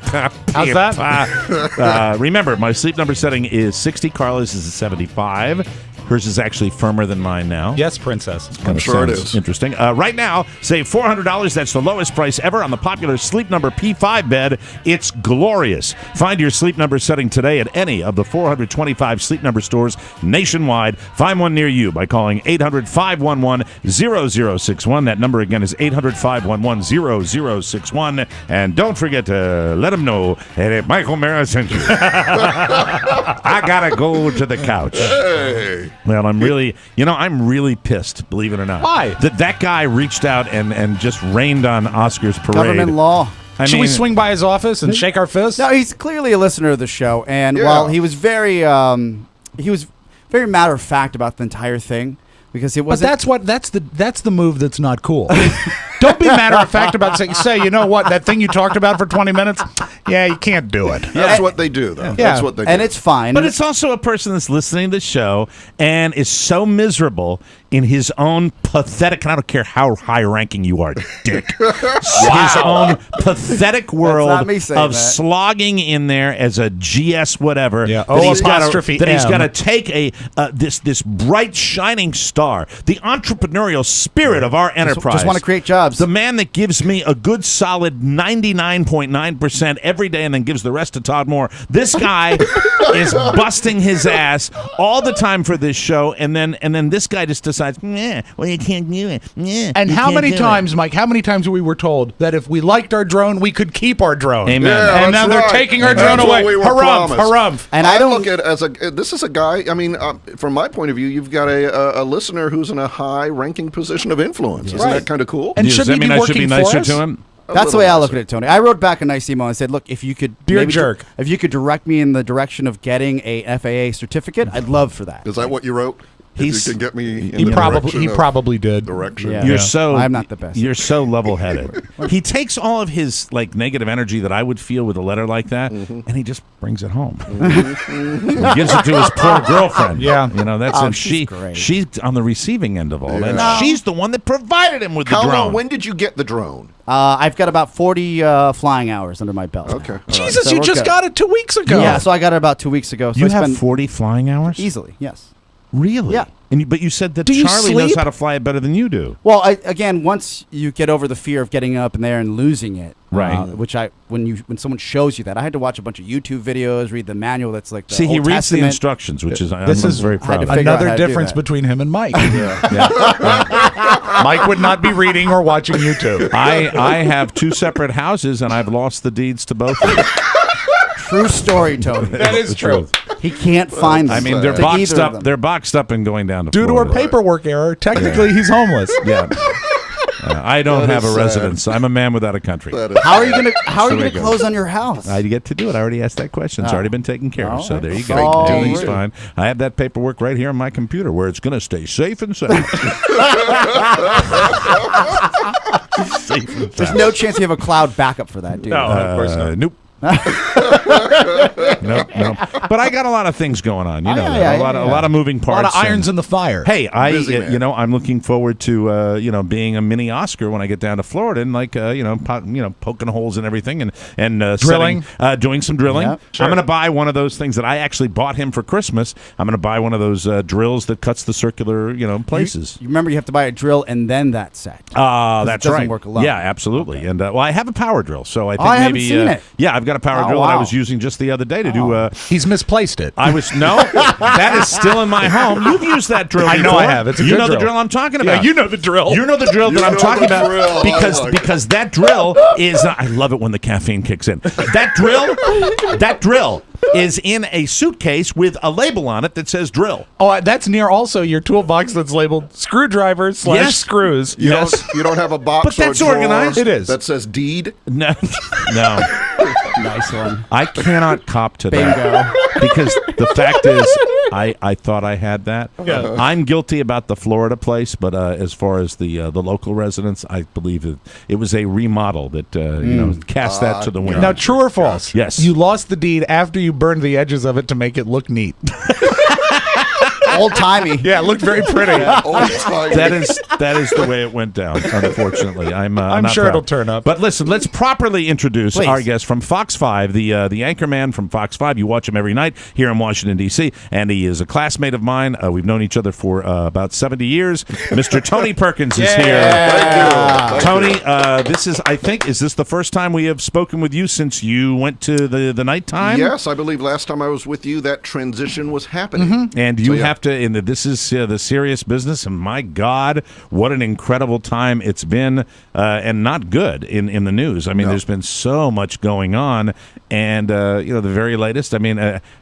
[SPEAKER 4] How's that?
[SPEAKER 2] Remember, my Sleep Number setting is 60. Carla's is a 75. Hers is actually firmer than mine now.
[SPEAKER 4] Yes, princess.
[SPEAKER 5] I'm sure it is.
[SPEAKER 2] Interesting. Right now, save $400. That's the lowest price ever on the popular Sleep Number P5 bed. It's glorious. Find your Sleep Number setting today at any of the 425 Sleep Number stores nationwide. Find one near you by calling 800-511-0061. That number again is 800-511-0061. And don't forget to let them know that Michael Mara sent you. I gotta go to the couch.
[SPEAKER 5] Hey.
[SPEAKER 2] Well, I'm really pissed, believe it or not.
[SPEAKER 4] Why?
[SPEAKER 2] That guy reached out and just rained on Oscar's parade.
[SPEAKER 6] Government law.
[SPEAKER 4] Should we swing by his office and shake our fists?
[SPEAKER 6] No, he's clearly a listener of the show, and while he was very matter of fact about the entire thing, because it
[SPEAKER 4] But
[SPEAKER 6] was.
[SPEAKER 4] that's the move that's not cool. Don't be matter of fact about saying, you know what, that thing you talked about for 20 minutes? Yeah, you can't do it.
[SPEAKER 5] That's what they do, though.
[SPEAKER 4] Yeah.
[SPEAKER 5] That's what they do.
[SPEAKER 6] And it's fine.
[SPEAKER 2] But it's also a person that's listening to the show and is so miserable in his own pathetic, and I don't care how high-ranking you are, dick. His own pathetic world
[SPEAKER 6] not me saying
[SPEAKER 2] of
[SPEAKER 6] that.
[SPEAKER 2] slogging in there as a GS whatever.
[SPEAKER 4] Yeah.
[SPEAKER 2] That he's
[SPEAKER 4] apostrophe
[SPEAKER 2] he's
[SPEAKER 4] M.
[SPEAKER 2] got to take this bright shining star, the entrepreneurial spirit of our enterprise.
[SPEAKER 6] just wanna create jobs.
[SPEAKER 2] The man that gives me a good solid 99.9% every day and then gives the rest to Todd Moore. This guy is busting his ass all the time for this show, and then this guy just decides, well, you can't do it.
[SPEAKER 4] And how many times, Mike, we were told that if we liked our drone, we could keep our drone.
[SPEAKER 2] Amen.
[SPEAKER 5] Yeah,
[SPEAKER 4] And now
[SPEAKER 5] that's
[SPEAKER 4] they're
[SPEAKER 5] right.
[SPEAKER 4] taking our
[SPEAKER 5] And
[SPEAKER 4] drone
[SPEAKER 5] that's what
[SPEAKER 4] away.
[SPEAKER 5] we were
[SPEAKER 4] Harumph,
[SPEAKER 5] promised.
[SPEAKER 4] harumph.
[SPEAKER 6] And
[SPEAKER 5] I
[SPEAKER 6] I don't
[SPEAKER 5] look at it as this is a guy. I mean, from my point of view, you've got a listener who's in a high-ranking position of influence. Isn't that kind of cool?
[SPEAKER 4] And
[SPEAKER 2] Does
[SPEAKER 4] should
[SPEAKER 2] that
[SPEAKER 4] he
[SPEAKER 2] mean
[SPEAKER 4] be
[SPEAKER 2] I should
[SPEAKER 4] working
[SPEAKER 2] be nicer
[SPEAKER 4] for us?
[SPEAKER 2] to him?
[SPEAKER 6] That's the way I look at it, Tony. I wrote back a nice email and said, "Look, if you could,
[SPEAKER 4] Dear
[SPEAKER 6] maybe
[SPEAKER 4] jerk.
[SPEAKER 6] if you could direct me in the direction of getting a FAA certificate, I'd love for that."
[SPEAKER 5] Is that what you wrote?
[SPEAKER 2] He's-
[SPEAKER 5] If you can get me in
[SPEAKER 4] He
[SPEAKER 5] the direction of
[SPEAKER 4] probably did.
[SPEAKER 5] direction.
[SPEAKER 6] Yeah.
[SPEAKER 2] You're so
[SPEAKER 6] I'm not the best.
[SPEAKER 2] You're so level-headed. He takes all of his negative energy that I would feel with a letter like that, and he just brings it home. He gives it to his poor girlfriend.
[SPEAKER 4] Yeah.
[SPEAKER 2] That's
[SPEAKER 6] Oh,
[SPEAKER 2] and
[SPEAKER 6] she's great.
[SPEAKER 2] she's on the receiving end of all that.
[SPEAKER 5] Yeah.
[SPEAKER 2] She's the one that provided him with the
[SPEAKER 5] How
[SPEAKER 2] drone.
[SPEAKER 5] long? When did you get the drone?
[SPEAKER 6] I've got about 40 flying hours under my belt.
[SPEAKER 5] Okay.
[SPEAKER 6] now.
[SPEAKER 4] Jesus,
[SPEAKER 6] So
[SPEAKER 4] you
[SPEAKER 6] we're
[SPEAKER 4] just
[SPEAKER 6] good.
[SPEAKER 4] got it 2 weeks ago.
[SPEAKER 6] Yeah, so I got it about 2 weeks ago. So
[SPEAKER 2] You
[SPEAKER 6] it's
[SPEAKER 2] have
[SPEAKER 6] been
[SPEAKER 2] 40 flying hours?
[SPEAKER 6] easily, yes.
[SPEAKER 2] Really?
[SPEAKER 6] Yeah.
[SPEAKER 2] But you said that
[SPEAKER 4] Do you
[SPEAKER 2] Charlie knows
[SPEAKER 4] sleep?
[SPEAKER 2] how to fly it better than you do.
[SPEAKER 6] Well, again, once you get over the fear of getting up in there and losing it,
[SPEAKER 2] Right.
[SPEAKER 6] Which when someone shows you that, I had to watch a bunch of YouTube videos, read the manual. That's like the
[SPEAKER 2] See, he
[SPEAKER 6] Old
[SPEAKER 2] reads
[SPEAKER 6] Testament.
[SPEAKER 2] the instructions, which is I'm
[SPEAKER 4] This is
[SPEAKER 2] very proud
[SPEAKER 6] to
[SPEAKER 2] of.
[SPEAKER 6] figure out
[SPEAKER 4] Another
[SPEAKER 6] how to do
[SPEAKER 4] difference
[SPEAKER 6] that.
[SPEAKER 4] between him and Mike. Mike would not be reading or watching YouTube.
[SPEAKER 2] I have two separate houses, and I've lost the deeds to both of them.
[SPEAKER 6] True story, Tony.
[SPEAKER 4] That is true.
[SPEAKER 6] He can't find them.
[SPEAKER 2] I mean, they're
[SPEAKER 6] to
[SPEAKER 2] boxed
[SPEAKER 6] either of
[SPEAKER 2] up.
[SPEAKER 6] them.
[SPEAKER 2] They're boxed up and going down to
[SPEAKER 4] Due to a
[SPEAKER 2] Florida.
[SPEAKER 4] paperwork error, technically he's homeless.
[SPEAKER 2] Yeah. I don't
[SPEAKER 5] That
[SPEAKER 2] have
[SPEAKER 5] is
[SPEAKER 2] a
[SPEAKER 5] sad.
[SPEAKER 2] residence. I'm a man without a country.
[SPEAKER 5] That is-
[SPEAKER 6] How are you gonna
[SPEAKER 2] there you go.
[SPEAKER 6] close on your house?
[SPEAKER 2] I get to do it. I already asked that question. It's
[SPEAKER 6] Oh.
[SPEAKER 2] already been taken care of. So
[SPEAKER 6] All right.
[SPEAKER 2] there you go.
[SPEAKER 6] Oh,
[SPEAKER 2] Everything's
[SPEAKER 6] great.
[SPEAKER 2] fine. I have that paperwork right here on my computer where it's going to stay safe and sound. Safe and
[SPEAKER 6] There's
[SPEAKER 2] sound.
[SPEAKER 6] no chance you have a cloud backup for that, dude.
[SPEAKER 4] No. Of course not.
[SPEAKER 2] Nope. Nope. But I got a lot of things going on. You know,
[SPEAKER 6] yeah,
[SPEAKER 2] that.
[SPEAKER 6] yeah,
[SPEAKER 2] a lot of moving
[SPEAKER 4] A
[SPEAKER 2] parts.
[SPEAKER 4] lot of irons
[SPEAKER 2] and-
[SPEAKER 4] in the fire.
[SPEAKER 2] Hey,
[SPEAKER 5] Busy man.
[SPEAKER 2] I'm looking forward to being a mini Oscar when I get down to Florida and poking holes and everything and
[SPEAKER 4] Drilling.
[SPEAKER 2] doing some drilling.
[SPEAKER 6] Yep.
[SPEAKER 2] I'm going to buy one of those things that I actually bought him for Christmas. I'm going to buy one of those drills that cuts the circular places.
[SPEAKER 6] You remember you have to buy a drill and then that set.
[SPEAKER 2] That's
[SPEAKER 6] it doesn't
[SPEAKER 2] right.
[SPEAKER 6] work alone.
[SPEAKER 2] Yeah, absolutely.
[SPEAKER 6] Okay.
[SPEAKER 2] And I have a power drill, so I think
[SPEAKER 6] I haven't
[SPEAKER 2] maybe
[SPEAKER 6] seen it.
[SPEAKER 2] yeah, I've got a power
[SPEAKER 6] Oh,
[SPEAKER 2] drill that I
[SPEAKER 6] wow.
[SPEAKER 2] was using just the other day to do.
[SPEAKER 4] He's misplaced it.
[SPEAKER 2] I was that is still in my home. You've used that drill.
[SPEAKER 4] I know
[SPEAKER 2] before.
[SPEAKER 4] I have. It's a
[SPEAKER 2] you
[SPEAKER 4] good
[SPEAKER 2] know the
[SPEAKER 4] drill.
[SPEAKER 2] drill I'm talking
[SPEAKER 4] Yeah,
[SPEAKER 2] about.
[SPEAKER 4] you know the drill.
[SPEAKER 2] You know the drill that
[SPEAKER 5] You
[SPEAKER 2] I'm
[SPEAKER 5] know
[SPEAKER 2] talking
[SPEAKER 5] the
[SPEAKER 2] about
[SPEAKER 5] drill.
[SPEAKER 2] because
[SPEAKER 5] I like
[SPEAKER 2] because that drill is. I love it when the caffeine kicks in. That drill is in a suitcase with a label on it that says drill.
[SPEAKER 4] Oh, that's near also your toolbox that's labeled screwdriver /
[SPEAKER 2] Yes.
[SPEAKER 4] screws.
[SPEAKER 5] You
[SPEAKER 2] Yes.
[SPEAKER 5] don't. You don't have a box.
[SPEAKER 2] But that's
[SPEAKER 5] or a drawer
[SPEAKER 2] organized.
[SPEAKER 4] It is.
[SPEAKER 5] That says deed.
[SPEAKER 2] No.
[SPEAKER 6] Nice one.
[SPEAKER 2] I cannot cop to that because the fact is, I thought I had that.
[SPEAKER 4] Yeah.
[SPEAKER 2] I'm guilty about the Florida place, but as far as the local residents, I believe it was a remodel that cast that to the wind.
[SPEAKER 4] Now, true or false?
[SPEAKER 2] Yes.
[SPEAKER 4] You lost the deed after you burned the edges of it to make it look neat.
[SPEAKER 6] Old timey.
[SPEAKER 4] Yeah, it looked very pretty.
[SPEAKER 2] That is the way it went down. Unfortunately, I'm not
[SPEAKER 4] sure
[SPEAKER 2] proud.
[SPEAKER 4] it'll turn up.
[SPEAKER 2] But listen, let's properly introduce
[SPEAKER 6] Please.
[SPEAKER 2] our guest from Fox 5, the anchor man from Fox 5. You watch him every night here in Washington D.C., and he is a classmate of mine. We've known each other for about 70 years. Mr. Tony Perkins is here.
[SPEAKER 5] Thank you.
[SPEAKER 2] Tony, is this the first time we have spoken with you since you went to the nighttime?
[SPEAKER 5] Yes, I believe last time I was with you, that transition was happening.
[SPEAKER 2] And you
[SPEAKER 5] So, yeah.
[SPEAKER 2] have to, and this is the serious business, and my God, what an incredible time it's been, and not good in the news. I mean, there's been so much going on, And, the very latest, I mean,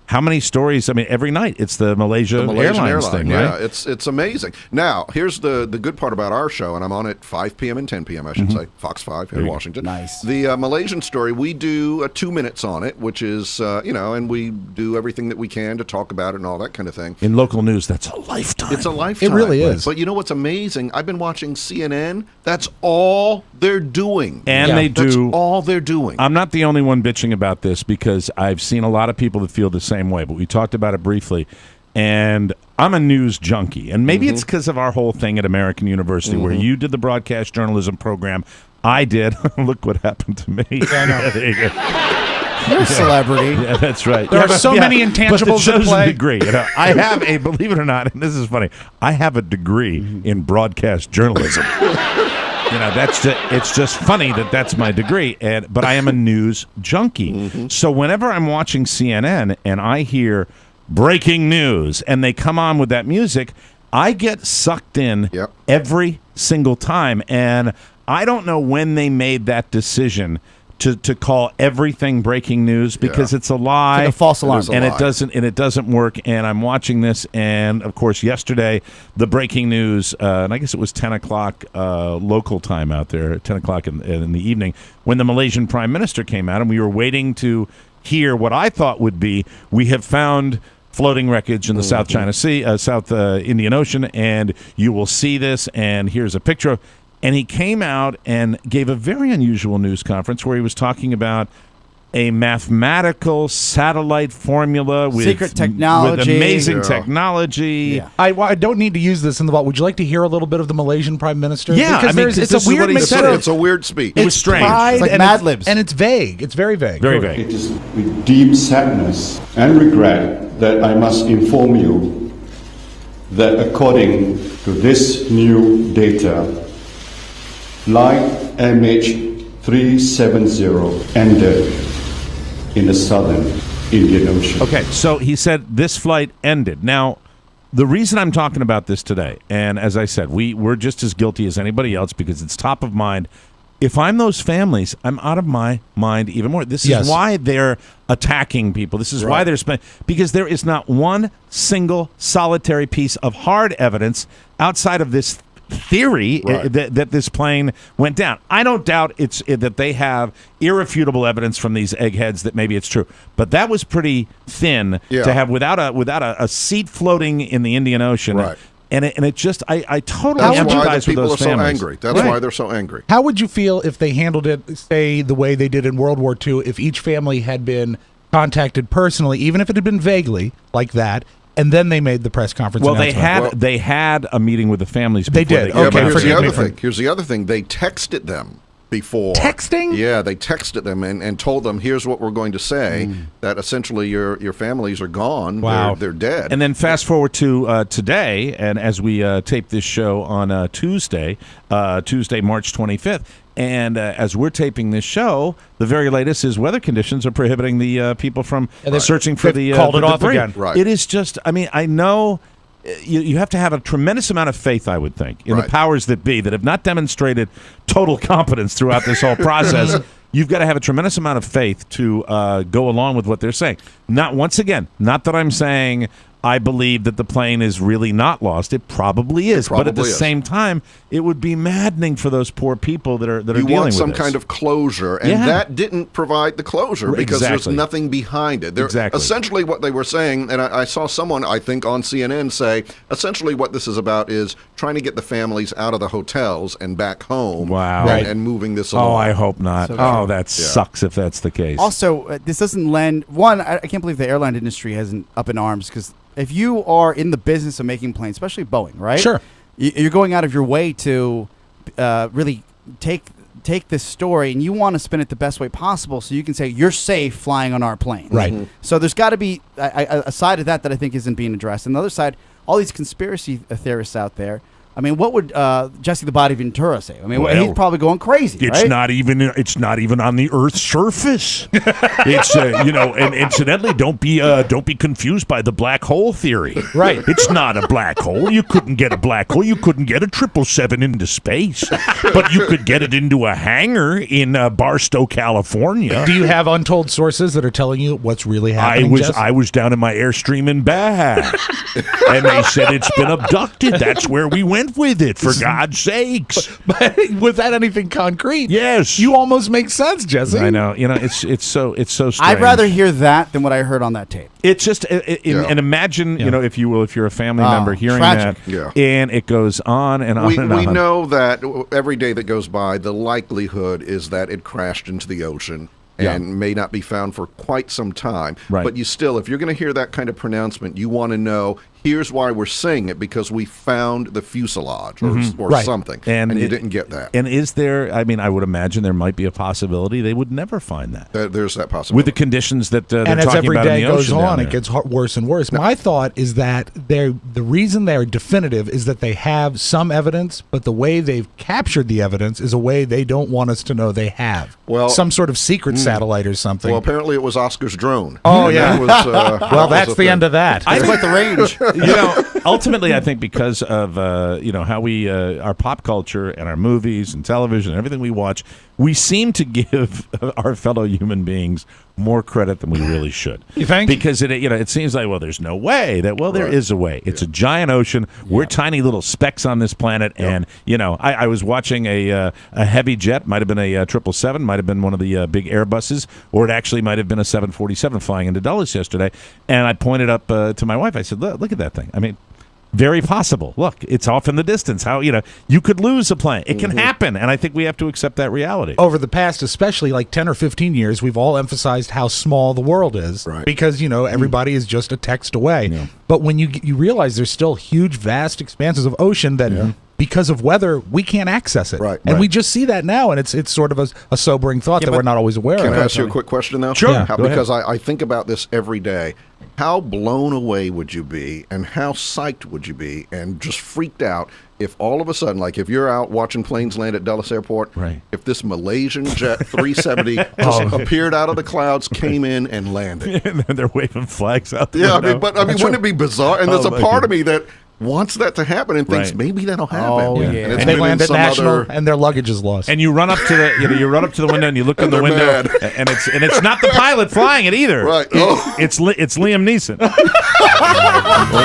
[SPEAKER 2] how many stories? I mean, every night it's the Malaysia Airlines thing,
[SPEAKER 5] yeah,
[SPEAKER 2] right?
[SPEAKER 5] It's amazing. Now, here's the good part about our show, and I'm on at 5 p.m. and 10 p.m., I should say, Fox 5 here in Washington.
[SPEAKER 6] Nice.
[SPEAKER 5] The Malaysian story, we do 2 minutes on it, which is, and we do everything that we can to talk about it and all that kind of thing.
[SPEAKER 2] In local news, that's a lifetime.
[SPEAKER 5] It's a lifetime.
[SPEAKER 4] It really is.
[SPEAKER 5] But you know what's amazing? I've been watching CNN. That's all they're doing.
[SPEAKER 2] And
[SPEAKER 5] That's all they're doing.
[SPEAKER 2] I'm not the only one bitching about this because I've seen a lot of people that feel the same way, but we talked about it briefly. And I'm a news junkie. And maybe it's because of our whole thing at American University where you did the broadcast journalism program. I did. Look what happened to me. There you go.
[SPEAKER 6] You're a celebrity.
[SPEAKER 2] Yeah, that's right.
[SPEAKER 4] There are so many intangibles
[SPEAKER 2] but it shows
[SPEAKER 4] at play.
[SPEAKER 2] A degree. I have a, believe it or not, and this is funny, I have a degree in broadcast journalism. It's just funny that that's my degree, but I am a news junkie. So whenever I'm watching CNN and I hear breaking news and they come on with that music, I get sucked in every single time. And I don't know when they made that decision to call everything breaking news because it's a lie,
[SPEAKER 6] it's like a false alarm,
[SPEAKER 2] and it doesn't work. And I'm watching this, and of course, yesterday the breaking news, and I guess it was 10 o'clock local time out there, 10 o'clock in the evening, when the Malaysian Prime Minister came out, and we were waiting to hear what I thought would be, we have found floating wreckage in the South China Sea, South Indian Ocean, and you will see this. And here's a picture. And he came out and gave a very unusual news conference where he was talking about a mathematical satellite formula with
[SPEAKER 6] secret technology,
[SPEAKER 2] with amazing technology.
[SPEAKER 6] Yeah.
[SPEAKER 4] I don't need to use this in the vault. Would you like to hear a little bit of the Malaysian Prime Minister?
[SPEAKER 2] Yeah,
[SPEAKER 4] because it's a weird mixture.
[SPEAKER 5] It's a weird speech.
[SPEAKER 2] It was strange.
[SPEAKER 6] It's like Mad Libs.
[SPEAKER 4] And it's vague. It's very vague.
[SPEAKER 2] Very vague.
[SPEAKER 12] It is with deep sadness and regret that I must inform you that according to this new data, Flight MH370 ended in the southern Indian Ocean.
[SPEAKER 2] Okay, so he said this flight ended. Now, the reason I'm talking about this today, and as I said, we're just as guilty as anybody else because it's top of mind. If I'm those families, I'm out of my mind even more. This is why they're attacking people. This is why they're because there is not one single solitary piece of hard evidence outside of this theory that this plane went down. I don't doubt that they have irrefutable evidence from these eggheads that maybe it's true, but that was pretty thin to have without a seat floating in the Indian Ocean.
[SPEAKER 5] Right.
[SPEAKER 2] And it just I totally
[SPEAKER 5] That's why
[SPEAKER 2] empathize
[SPEAKER 5] the
[SPEAKER 2] with
[SPEAKER 5] people
[SPEAKER 2] those
[SPEAKER 5] are
[SPEAKER 2] families.
[SPEAKER 5] so angry. That's why they're so angry.
[SPEAKER 4] How would you feel if they handled it, say, the way they did in World War II, if each family had been contacted personally, even if it had been vaguely like that, and then they made the press conference
[SPEAKER 2] Well,
[SPEAKER 4] announcement?
[SPEAKER 2] they had a meeting with the families before
[SPEAKER 4] They did.
[SPEAKER 2] They
[SPEAKER 5] Yeah, but here's the
[SPEAKER 4] forgive me
[SPEAKER 5] other
[SPEAKER 4] for-
[SPEAKER 5] thing. Here's the other thing. They texted them before.
[SPEAKER 4] Texting?
[SPEAKER 5] Yeah, they texted them and told them, here's what we're going to say, that essentially your families are gone.
[SPEAKER 2] Wow.
[SPEAKER 5] They're dead.
[SPEAKER 2] And then fast forward to today, and as we tape this show on Tuesday, March 25th, and as we're taping this show, the very latest is weather conditions are prohibiting the people from searching for
[SPEAKER 4] They've
[SPEAKER 2] the
[SPEAKER 4] called it
[SPEAKER 2] the
[SPEAKER 4] off
[SPEAKER 2] debris.
[SPEAKER 4] again.
[SPEAKER 5] Right.
[SPEAKER 2] It is just, I mean, I know you have to have a tremendous amount of faith, I would think, in the powers that be that have not demonstrated total competence throughout this whole process. You've got to have a tremendous amount of faith to go along with what they're saying. Not once again, not that I'm saying I believe that the plane is really not lost. It probably is, but at the same time, it would be maddening for those poor people that are dealing with this.
[SPEAKER 5] You want some kind of closure, and that didn't provide the closure because there's nothing behind it. Essentially, what they were saying, and I saw someone, I think, on CNN say, essentially what this is about is trying to get the families out of the hotels and back home.
[SPEAKER 2] Wow.
[SPEAKER 5] And moving this along.
[SPEAKER 2] Oh, I hope not. So that sucks if that's the case.
[SPEAKER 6] Also, this doesn't lend... One, I can't believe the airline industry hasn't up in arms because if you are in the business of making planes, especially Boeing, right?
[SPEAKER 4] Sure.
[SPEAKER 6] You're going out of your way to really take this story and you want to spin it the best way possible so you can say you're safe flying on our plane.
[SPEAKER 4] Right.
[SPEAKER 6] So there's got to be a side of that I think isn't being addressed. And the other side, all these conspiracy theorists out there, I mean, what would Jesse the Body Ventura say? I mean, he's probably going crazy.
[SPEAKER 2] It's
[SPEAKER 6] right?
[SPEAKER 2] It's not even on the Earth's surface. It's and incidentally, don't be confused by the black hole theory.
[SPEAKER 4] Right.
[SPEAKER 2] It's not a black hole. You couldn't get a black hole. You couldn't get a 777 into space, but you could get it into a hangar in Barstow, California.
[SPEAKER 4] Do you have untold sources that are telling you what's really happening?
[SPEAKER 2] I was down in my Airstream in Baja, and they said it's been abducted. That's where we went with it. For God's sakes!
[SPEAKER 4] But was that anything concrete?
[SPEAKER 2] Yes.
[SPEAKER 4] You almost make sense, Jesse.
[SPEAKER 2] I know. It's so strange.
[SPEAKER 6] I'd rather hear that than what I heard on that tape.
[SPEAKER 2] It's just and imagine if you will, if you're a family member hearing
[SPEAKER 6] tragic.
[SPEAKER 2] that, and it goes on and on and on.
[SPEAKER 5] We know that every day that goes by, the likelihood is that it crashed into the ocean and may not be found for quite some time.
[SPEAKER 2] Right.
[SPEAKER 5] But you still, if you're going to hear that kind of pronouncement, you want to know, here's why we're saying it, because we found the fuselage or something, and you didn't get that.
[SPEAKER 2] And is there, I mean, I would imagine there might be a possibility they would never find that.
[SPEAKER 5] There's that possibility.
[SPEAKER 2] With the conditions that they're
[SPEAKER 4] and as
[SPEAKER 2] talking
[SPEAKER 4] every
[SPEAKER 2] about
[SPEAKER 4] day
[SPEAKER 2] in the
[SPEAKER 4] goes
[SPEAKER 2] ocean
[SPEAKER 4] on, it gets worse and worse. My thought is that the reason they're definitive is that they have some evidence, but the way they've captured the evidence is a way they don't want us to know they have.
[SPEAKER 5] Well,
[SPEAKER 4] some sort of secret satellite or something.
[SPEAKER 5] Well, apparently it was Oscar's drone.
[SPEAKER 4] Oh, yeah.
[SPEAKER 5] Well,
[SPEAKER 4] that's the end of that.
[SPEAKER 6] It's quite the range.
[SPEAKER 2] Ultimately, I think because of how we our pop culture and our movies and television and everything we watch, we seem to give our fellow human beings more credit than we really should.
[SPEAKER 4] You think?
[SPEAKER 2] Because it seems like, well, there's no way that there is a way. It's a giant ocean. We're tiny little specks on this planet, and I was watching a heavy jet, might have been a 777, might have been one of the big Airbuses, or it actually might have been a 747 flying into Dulles yesterday, and I pointed up to my wife. I said, look at that thing. I mean, very possible. Look, it's off in the distance. How you could lose a plane. It can happen, and I think we have to accept that reality.
[SPEAKER 4] Over the past, especially like 10 or 15 years, we've all emphasized how small the world is, because everybody is just a text away. Yeah. But when you realize there's still huge, vast expanses of ocean that. Because of weather, we can't access it. And we just see that now, and it's sort of a sobering thought that we're not always aware of.
[SPEAKER 5] Can I ask you a quick question, though?
[SPEAKER 2] Sure. Yeah,
[SPEAKER 5] because I think about this every day. How blown away would you be, and how psyched would you be, and just freaked out if all of a sudden, like if you're out watching planes land at Dulles Airport, if this Malaysian Jet 370 just appeared out of the clouds, came in, and landed.
[SPEAKER 2] And then they're waving flags out the
[SPEAKER 5] window.
[SPEAKER 2] window.
[SPEAKER 5] Wouldn't it be bizarre? And there's a part of me that wants that to happen and thinks maybe that'll happen.
[SPEAKER 6] Oh, yeah.
[SPEAKER 5] And
[SPEAKER 4] they land at National and their luggage is lost.
[SPEAKER 2] And you run up to the window and you look in the window and it's not the pilot flying it either.
[SPEAKER 5] Right.
[SPEAKER 2] It's Liam Neeson. Or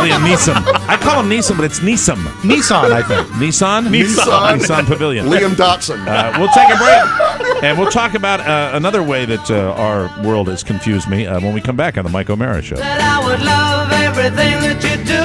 [SPEAKER 2] Liam Neeson. I call him Neeson, but it's Neeson.
[SPEAKER 4] Nissan, I think.
[SPEAKER 2] Nissan Pavilion.
[SPEAKER 5] Liam Dotson.
[SPEAKER 2] We'll take a break and we'll talk about another way that our world has confused me when we come back on the Mike O'Mara Show.
[SPEAKER 13] That I would love everything that you do.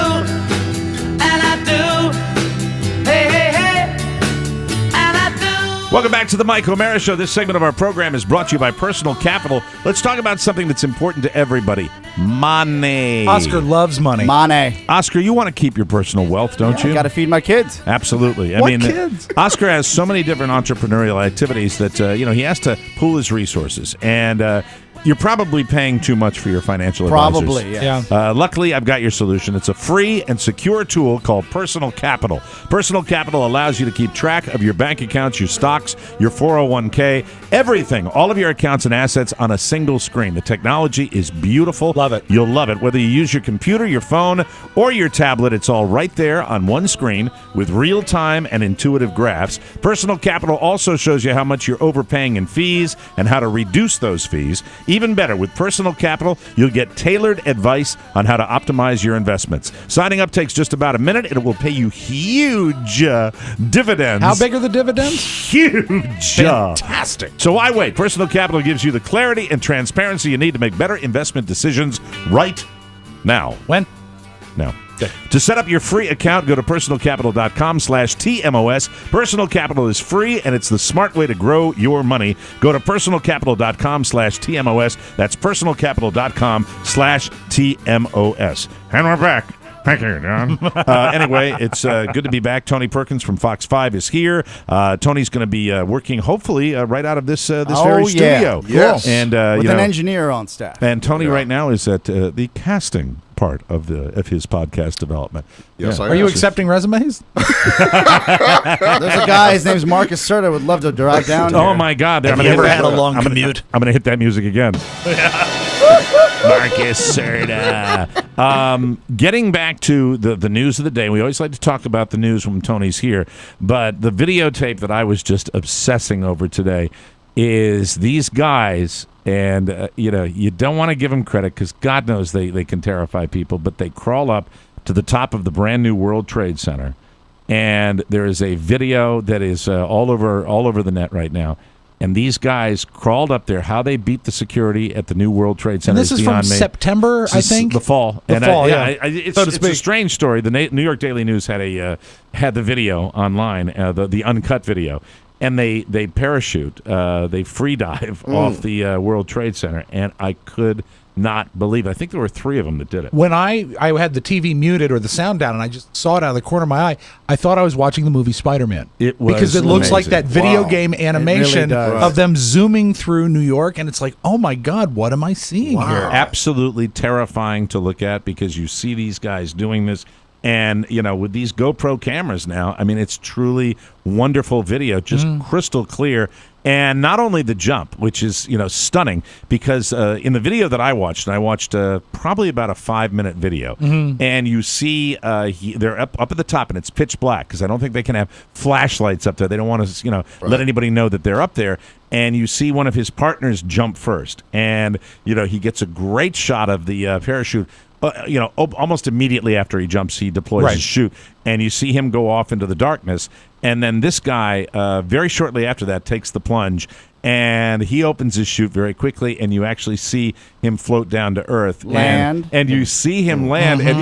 [SPEAKER 2] Welcome back to the Mike O'Mara Show. This segment of our program is brought to you by Personal Capital. Let's talk about something that's important to everybody. Money.
[SPEAKER 4] Oscar loves money.
[SPEAKER 6] Money.
[SPEAKER 2] Oscar, you want to keep your personal wealth, don't you?
[SPEAKER 6] I got to feed my kids.
[SPEAKER 2] Absolutely.
[SPEAKER 4] What kids?
[SPEAKER 2] Oscar has so many different entrepreneurial activities that he has to pool his resources. And you're probably paying too much for your financial advisors.
[SPEAKER 6] Probably, yeah.
[SPEAKER 2] Luckily, I've got your solution. It's a free and secure tool called Personal Capital. Personal Capital allows you to keep track of your bank accounts, your stocks, your 401k, everything, all of your accounts and assets on a single screen. The technology is beautiful.
[SPEAKER 4] Love it.
[SPEAKER 2] You'll love it. Whether you use your computer, your phone, or your tablet, it's all right there on one screen with real-time and intuitive graphs. Personal Capital also shows you how much you're overpaying in fees and how to reduce those fees. Even better, with Personal Capital, you'll get tailored advice on how to optimize your investments. Signing up takes just about a minute, and it will pay you huge dividends.
[SPEAKER 4] How big are the dividends?
[SPEAKER 2] Huge.
[SPEAKER 4] Fantastic.
[SPEAKER 2] So why wait? Personal Capital gives you the clarity and transparency you need to make better investment decisions right now.
[SPEAKER 4] When?
[SPEAKER 2] Now. To set up your free account, go to personalcapital.com/TMOS. Personal Capital is free, and it's the smart way to grow your money. Go to personalcapital.com/TMOS. That's personalcapital.com/TMOS. And we're back. Thank you, Don. Anyway, it's good to be back. Tony Perkins from Fox 5 is here. Tony's going to be working, hopefully, right out of this very studio.
[SPEAKER 6] Yes.
[SPEAKER 2] And,
[SPEAKER 6] with an engineer on staff.
[SPEAKER 2] And Tony right now is at the casting part of his podcast development.
[SPEAKER 5] Yes,
[SPEAKER 2] Yeah.
[SPEAKER 4] Are you accepting resumes?
[SPEAKER 6] There's a guy, his name's Marcus Serta, would love to drive down
[SPEAKER 2] Oh
[SPEAKER 6] here.
[SPEAKER 2] my God!
[SPEAKER 4] Have you ever had a long commute?
[SPEAKER 2] I'm gonna hit that music again. Marcus Serta. Getting back to the news of the day, we always like to talk about the news when Tony's here, but the videotape that I was just obsessing over today is these guys, and you don't want to give them credit because God knows they can terrify people, but they crawl up to the top of the brand new World Trade Center, and there is a video that is all over the net right now. And these guys crawled up there. How they beat the security at the new World Trade Center.
[SPEAKER 4] And this is from September, I think?
[SPEAKER 2] The fall. It's a strange story. The New York Daily News had the video online, the uncut video, and they parachute, they free dive off the World Trade Center, and I could not believe it. I think there were 3 of them that did it.
[SPEAKER 4] When I had the TV muted or the sound down and I just saw it out of the corner of my eye, I thought I was watching the movie Spider-Man.
[SPEAKER 2] It was
[SPEAKER 4] because it looks like that video game animation
[SPEAKER 6] really
[SPEAKER 4] of them zooming through New York, and it's like, oh my God, what am I seeing here?
[SPEAKER 2] Absolutely terrifying to look at because you see these guys doing this. And, with these GoPro cameras now, I mean, it's truly wonderful video, just crystal clear. And not only the jump, which is, stunning, because in the video that I watched, and I watched probably about a 5-minute video, and you see they're up at the top, and it's pitch black, because I don't think they can have flashlights up there. They don't want to, let anybody know that they're up there. And you see one of his partners jump first. And, he gets a great shot of the parachute. Almost immediately after he jumps, he deploys his chute, and you see him go off into the darkness. And then this guy, very shortly after that, takes the plunge, and he opens his chute very quickly, and you actually see him float down to earth.
[SPEAKER 6] Land.
[SPEAKER 2] And you see him land. And,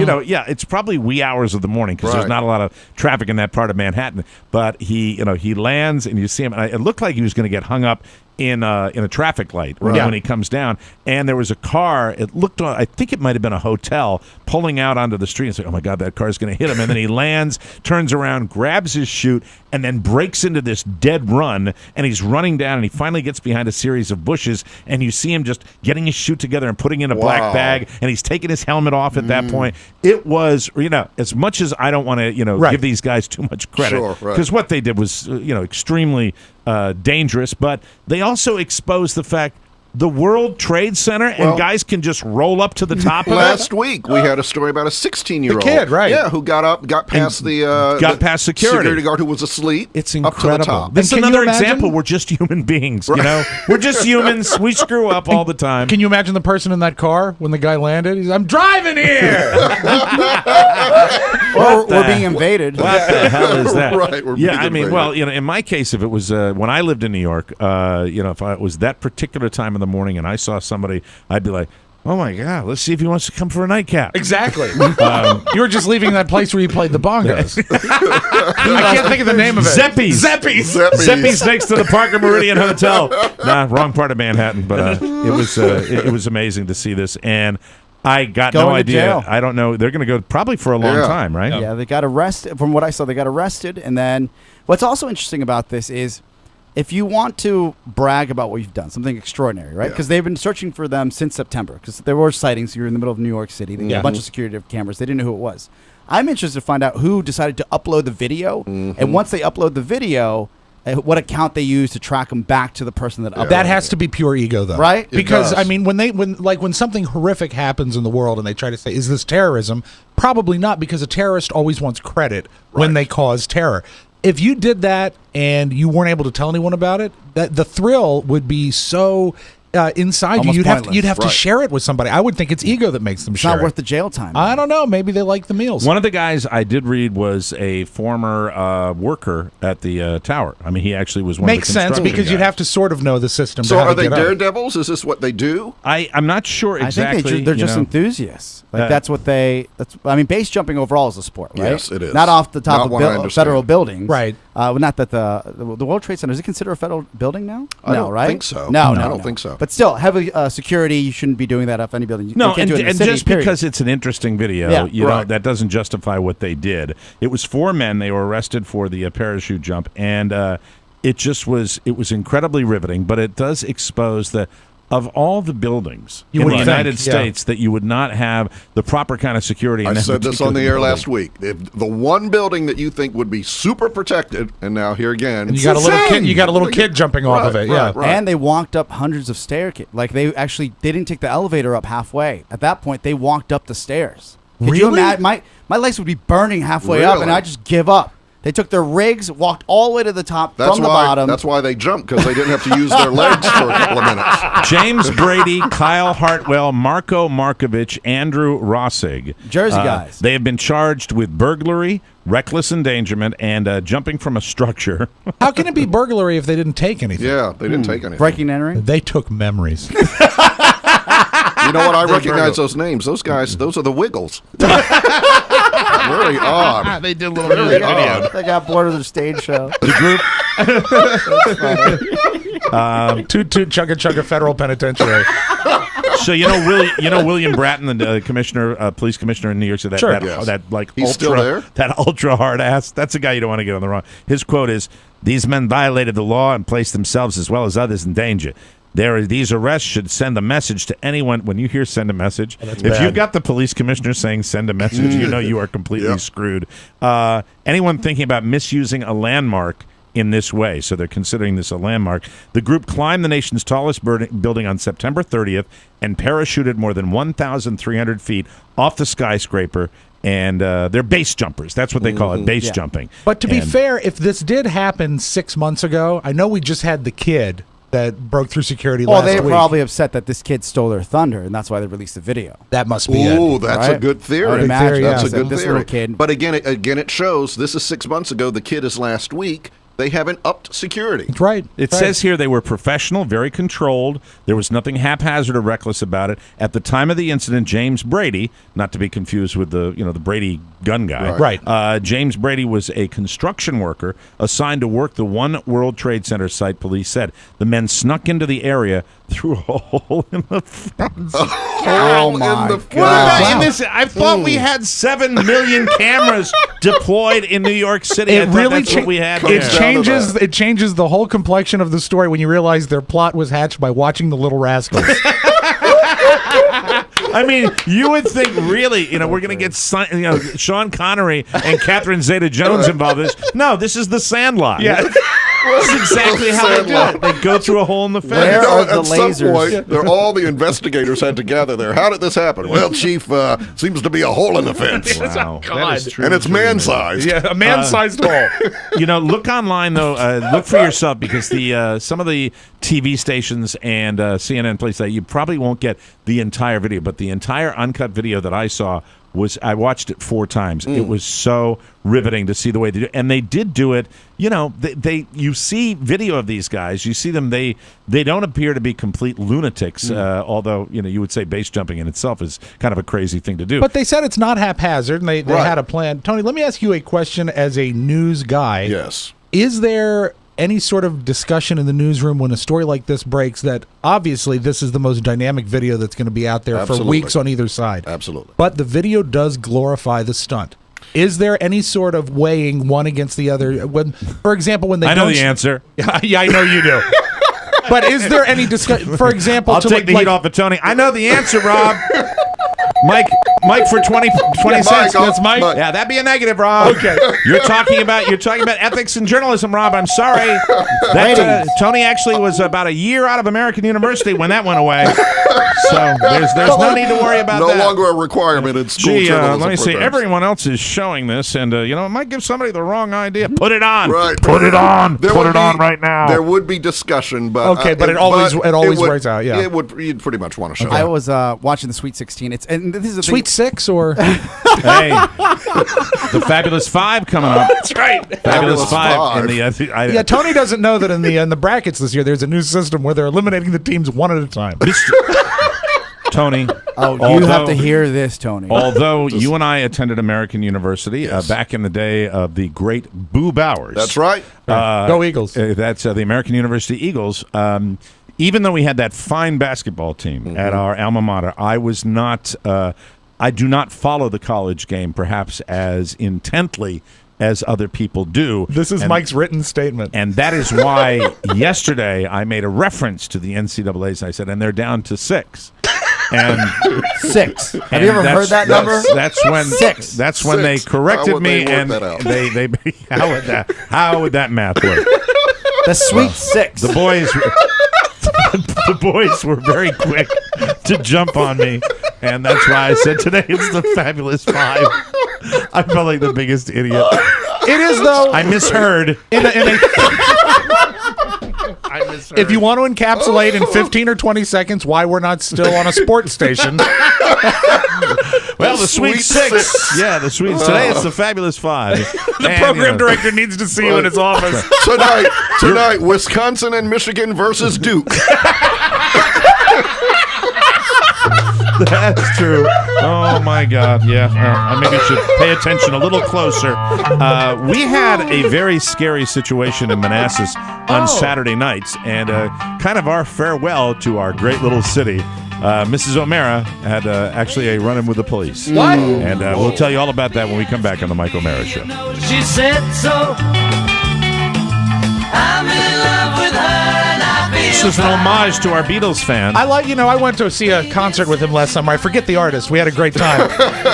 [SPEAKER 2] it's probably wee hours of the morning because there's not a lot of traffic in that part of Manhattan. But he lands, and you see him. And it looked like he was going to get hung up in a traffic light when he comes down, and there was a car. It looked, I think it might have been a hotel, pulling out onto the street. And say, "Oh my God, that car's going to hit him!" And then he lands, turns around, grabs his chute, and then breaks into this dead run. And he's running down, and he finally gets behind a series of bushes, and you see him just getting his chute together and putting it in a black bag, and he's taking his helmet off at that point. It was, as much as I don't want to, give these guys too much credit, because what they did was, extremely dangerous, but they also exposed the fact the World Trade Center and guys can just roll up to the top of it.
[SPEAKER 5] Last week we had a story about a 16-year-old
[SPEAKER 4] kid, right?
[SPEAKER 5] Yeah, who got past
[SPEAKER 2] past security
[SPEAKER 5] guard who was asleep.
[SPEAKER 2] It's incredible.
[SPEAKER 5] Up to the top.
[SPEAKER 2] This is another example. We're just human beings, We're just humans. We screw up all the time.
[SPEAKER 4] Can you imagine the person in that car when the guy landed? He's, I'm driving here.
[SPEAKER 6] Or we're being invaded.
[SPEAKER 2] What the hell is that?
[SPEAKER 5] Right. We're being invaded.
[SPEAKER 2] Well, in my case, if it was when I lived in New York, if it was that particular time in the morning and I saw somebody, I'd be like, oh my God, let's see if he wants to come for a nightcap.
[SPEAKER 4] Exactly. You were just leaving that place where you played the bongos. I can't think of the name of it.
[SPEAKER 2] Zeppies next to the Parker Meridian Hotel. Nah, wrong part of Manhattan, but it was amazing to see this. And I got no idea.
[SPEAKER 6] Jail.
[SPEAKER 2] I don't know. They're going to go probably for a long time, right?
[SPEAKER 6] Yeah, they got arrested. From what I saw, they got arrested. And then what's also interesting about this is if you want to brag about what you've done, something extraordinary, right? Because they've been searching for them since September because there were sightings. You're in the middle of New York City. They had a bunch of security cameras. They didn't know who it was. I'm interested to find out who decided to upload the video. And once they upload the video, what account they use to track them back to the person that uploaded
[SPEAKER 4] that has to be pure ego, though,
[SPEAKER 6] right?
[SPEAKER 4] Because I mean, when something horrific happens in the world and they try to say, "Is this terrorism?" Probably not, because a terrorist always wants credit when they cause terror. If you did that and you weren't able to tell anyone about it, that the thrill would be so inside
[SPEAKER 6] almost
[SPEAKER 4] you.
[SPEAKER 6] Pointless.
[SPEAKER 4] You'd have to share it with somebody. I would think it's ego that makes them share.
[SPEAKER 6] It's not
[SPEAKER 4] it.
[SPEAKER 6] worth the jail time.
[SPEAKER 4] I don't know. Maybe they like the meals.
[SPEAKER 2] One of the guys I did read was a former worker at the tower. I mean, he actually was one
[SPEAKER 4] Makes
[SPEAKER 2] of the
[SPEAKER 4] sense because
[SPEAKER 2] guys.
[SPEAKER 4] you'd have to sort of know the system.
[SPEAKER 5] So
[SPEAKER 4] to how
[SPEAKER 5] are
[SPEAKER 4] to
[SPEAKER 5] they
[SPEAKER 4] get
[SPEAKER 5] daredevils? Is this what they do?
[SPEAKER 2] I'm not sure exactly.
[SPEAKER 6] I think they're just enthusiasts. Like that's what they. I mean, base jumping overall is a sport, right?
[SPEAKER 5] Yes, it is.
[SPEAKER 6] Not off the top of federal buildings,
[SPEAKER 4] right?
[SPEAKER 6] Not that the World Trade Center, is it considered a federal building now?
[SPEAKER 5] I don't
[SPEAKER 6] right?
[SPEAKER 5] think so.
[SPEAKER 6] No,
[SPEAKER 5] I don't think so.
[SPEAKER 6] But still, heavy security. You shouldn't be doing that off any building.
[SPEAKER 2] No,
[SPEAKER 6] you can't do it in the
[SPEAKER 2] and
[SPEAKER 6] city,
[SPEAKER 2] just
[SPEAKER 6] period.
[SPEAKER 2] because it's an interesting video, you know, that doesn't justify what they did. It was 4 men. They were arrested for the parachute jump, and it was incredibly riveting. But it does expose the of all the buildings
[SPEAKER 4] You
[SPEAKER 2] in
[SPEAKER 4] would
[SPEAKER 2] the
[SPEAKER 4] think,
[SPEAKER 2] United
[SPEAKER 4] yeah.
[SPEAKER 2] States that you would not have the proper kind of security. In
[SPEAKER 5] I
[SPEAKER 2] that
[SPEAKER 5] said this on the
[SPEAKER 2] particular
[SPEAKER 5] air
[SPEAKER 2] building.
[SPEAKER 5] last week. If the one building that you think would be super protected, and now here again,
[SPEAKER 4] And you got a little kid. You got a little kid jumping off of it. Yeah.
[SPEAKER 5] right.
[SPEAKER 6] And they walked up hundreds of stairs. Like they didn't take the elevator up halfway. At that point, they walked up the stairs. Could you
[SPEAKER 4] Really?
[SPEAKER 6] imagine? My legs would be burning halfway up, and
[SPEAKER 5] Really?
[SPEAKER 6] I just give up. They took their rigs, walked all the way to the top from the bottom.
[SPEAKER 5] That's why they jumped, because they didn't have to use their legs for a couple of minutes.
[SPEAKER 2] James Brady, Kyle Hartwell, Marco Markovich, Andrew Rossig.
[SPEAKER 6] Jersey guys.
[SPEAKER 2] They have been charged with burglary, reckless endangerment, and jumping from a structure.
[SPEAKER 4] How can it be burglary if they didn't take anything?
[SPEAKER 5] Yeah, they didn't take anything.
[SPEAKER 6] Breaking and entering.
[SPEAKER 4] They took memories.
[SPEAKER 5] You know what? I recognize those names. Those guys, those are the Wiggles. Very odd.
[SPEAKER 2] They did a little
[SPEAKER 5] Very
[SPEAKER 2] bit of
[SPEAKER 5] odd.
[SPEAKER 2] video.
[SPEAKER 6] They got bored of the stage show.
[SPEAKER 2] The group.
[SPEAKER 4] Toot toot chugga chugga federal penitentiary.
[SPEAKER 2] So William Bratton, the commissioner, police commissioner in New York City. That,
[SPEAKER 4] Sure.
[SPEAKER 2] that,
[SPEAKER 5] Yes.
[SPEAKER 2] that like
[SPEAKER 5] He's
[SPEAKER 2] ultra,
[SPEAKER 5] still there?
[SPEAKER 2] that ultra hard ass. That's a guy you don't want to get on the wrong. His quote is, "These men violated the law and placed themselves as well as others in danger. These arrests should send a message to anyone." When you hear "send a message," if
[SPEAKER 4] bad.
[SPEAKER 2] you've got the police commissioner saying "send a message," you know you are completely
[SPEAKER 5] Yep.
[SPEAKER 2] screwed. Anyone thinking about misusing a landmark in this way, so they're considering this a landmark. The group climbed the nation's tallest building on September 30th and parachuted more than 1,300 feet off the skyscraper. And they're base jumpers. That's what they call it, base jumping.
[SPEAKER 4] But to be
[SPEAKER 2] And-
[SPEAKER 4] fair, if this did happen 6 months ago, I know we just had the kid that broke through security
[SPEAKER 6] Well,
[SPEAKER 4] last
[SPEAKER 6] they're
[SPEAKER 4] week.
[SPEAKER 6] probably upset that this kid stole their thunder, and that's why they released the video.
[SPEAKER 4] That must be
[SPEAKER 5] Ooh,
[SPEAKER 4] it.
[SPEAKER 5] that's a
[SPEAKER 6] Right?
[SPEAKER 5] good
[SPEAKER 6] I
[SPEAKER 5] theory.
[SPEAKER 6] would imagine,
[SPEAKER 5] That's a
[SPEAKER 6] yeah.
[SPEAKER 5] good
[SPEAKER 6] This
[SPEAKER 5] theory.
[SPEAKER 6] little kid.
[SPEAKER 5] But again, it shows this is 6 months ago. The kid is last week. They haven't upped security.
[SPEAKER 4] That's right.
[SPEAKER 2] It says here they were professional, very controlled. There was nothing haphazard or reckless about it. At the time of the incident, James Brady, not to be confused with the Brady gun guy,
[SPEAKER 4] Right.
[SPEAKER 2] James Brady was a construction worker assigned to work the One World Trade Center site. Police said the men snuck into the area through a hole in the fence.
[SPEAKER 6] Oh my God!
[SPEAKER 2] What about in this? I thought we had 7 million cameras deployed in New York City. I
[SPEAKER 4] It
[SPEAKER 2] thought
[SPEAKER 4] really
[SPEAKER 2] that's what we had.
[SPEAKER 4] it
[SPEAKER 2] there.
[SPEAKER 4] changes the whole complexion of the story when you realize their plot was hatched by watching The Little Rascals.
[SPEAKER 2] I mean, you would think really, we're going to get Sean Connery and Catherine Zeta-Jones involved in this. No, this is The Sandlot.
[SPEAKER 4] Yeah.
[SPEAKER 2] That's exactly how they do it. They go through a hole in the fence.
[SPEAKER 6] Where are the
[SPEAKER 5] At some
[SPEAKER 6] lasers?
[SPEAKER 5] point, all the investigators had to gather there. How did this happen? Well, Chief, seems to be a hole in the fence.
[SPEAKER 2] Wow.
[SPEAKER 4] God.
[SPEAKER 2] That is true.
[SPEAKER 5] And it's man-sized.
[SPEAKER 4] Yeah, a man-sized hole.
[SPEAKER 2] Look online, though. Look for yourself, because the some of the TV stations and CNN places that you probably won't get the entire video, but the entire uncut video that I saw I watched it 4 times. It was so riveting to see the way they do it. And they did do it. You see video of these guys. You see them. They don't appear to be complete lunatics, although, you would say base jumping in itself is kind of a crazy thing to do.
[SPEAKER 4] But they said it's not haphazard, and they had a plan. Tony, let me ask you a question as a news guy.
[SPEAKER 5] Yes.
[SPEAKER 4] Is there any sort of discussion in the newsroom when a story like this breaks that obviously this is the most dynamic video that's going to be out there
[SPEAKER 5] Absolutely.
[SPEAKER 4] for weeks on either side?
[SPEAKER 5] Absolutely.
[SPEAKER 4] But the video does glorify the stunt. Is there any sort of weighing one against the other? When, for example, when they
[SPEAKER 2] I know
[SPEAKER 4] don't
[SPEAKER 2] the answer.
[SPEAKER 4] Yeah, I know you do. But is there any discussion? For example,
[SPEAKER 2] I'll take the heat off of Tony. I know the answer, Rob. Mike for 20 cents.
[SPEAKER 5] That's Mike.
[SPEAKER 2] Yeah, that'd be a negative, Rob.
[SPEAKER 4] Okay.
[SPEAKER 2] You're talking about ethics and journalism, Rob. I'm sorry. Tony actually was about a year out of American University when that went away. So there's no need to worry about that.
[SPEAKER 5] No longer a requirement in school journalism
[SPEAKER 2] let me see.
[SPEAKER 5] programs.
[SPEAKER 2] Everyone else is showing this, and it might give somebody the wrong idea. Put it on.
[SPEAKER 5] Right.
[SPEAKER 2] Put it on.
[SPEAKER 5] There
[SPEAKER 2] Put
[SPEAKER 5] would
[SPEAKER 2] it
[SPEAKER 5] be-
[SPEAKER 2] on right now.
[SPEAKER 5] There would be discussion, but
[SPEAKER 4] it always
[SPEAKER 5] would-
[SPEAKER 4] works out. Yeah.
[SPEAKER 5] You'd pretty much want to show.
[SPEAKER 6] I
[SPEAKER 5] it.
[SPEAKER 6] was watching the Sweet 16. And this is the
[SPEAKER 4] Sweet 6 or
[SPEAKER 2] Hey, the Fabulous Five coming up.
[SPEAKER 4] That's right.
[SPEAKER 2] Fabulous
[SPEAKER 5] Fabulous
[SPEAKER 2] Five. In
[SPEAKER 5] Five.
[SPEAKER 2] the,
[SPEAKER 4] Yeah, Tony doesn't know that in the brackets this year there's a new system where they're eliminating the teams one at a time.
[SPEAKER 2] Tony.
[SPEAKER 6] you have to hear this, Tony.
[SPEAKER 2] Although you and I attended American University back in the day of the great Boo Bowers.
[SPEAKER 5] That's right.
[SPEAKER 4] Go Eagles.
[SPEAKER 2] That's the American University Eagles. Even though we had that fine basketball team at our alma mater, I was not. I do not follow the college game perhaps as intently as other people do.
[SPEAKER 4] This is Mike's written statement.
[SPEAKER 2] And that is why yesterday I made a reference to the NCAAs. I said, and they're down to 6. And
[SPEAKER 6] 6. Have you ever heard that number?
[SPEAKER 2] That's when
[SPEAKER 6] 6.
[SPEAKER 2] That's when they corrected me, and they how would that math work?
[SPEAKER 6] The sweet 6.
[SPEAKER 2] The boys were very quick to jump on me, and that's why I said today it's the Fabulous 5. I felt like the biggest idiot.
[SPEAKER 4] It is, though.
[SPEAKER 2] I misheard.
[SPEAKER 4] If you want to encapsulate in 15 or 20 seconds why we're not still on a sports station.
[SPEAKER 2] Well, the Sweet 6. Yeah, the Sweet. Today it's the Fabulous 5.
[SPEAKER 4] The program director needs to see you in his office.
[SPEAKER 5] Tonight, Wisconsin and Michigan versus Duke.
[SPEAKER 2] That's true. Oh, my God. Yeah. I maybe should pay attention a little closer. We had a very scary situation in Manassas on Saturday nights, and kind of our farewell to our great little city. Mrs. O'Mara had actually a run-in with the police.
[SPEAKER 4] What?
[SPEAKER 2] And we'll tell you all about that when we come back on the Mike O'Mara Show.
[SPEAKER 13] She said so. I'm in love with her and I feel
[SPEAKER 2] This is an homage to our Beatles fan.
[SPEAKER 4] I went to see a concert with him last summer. I forget the artist. We had a great time.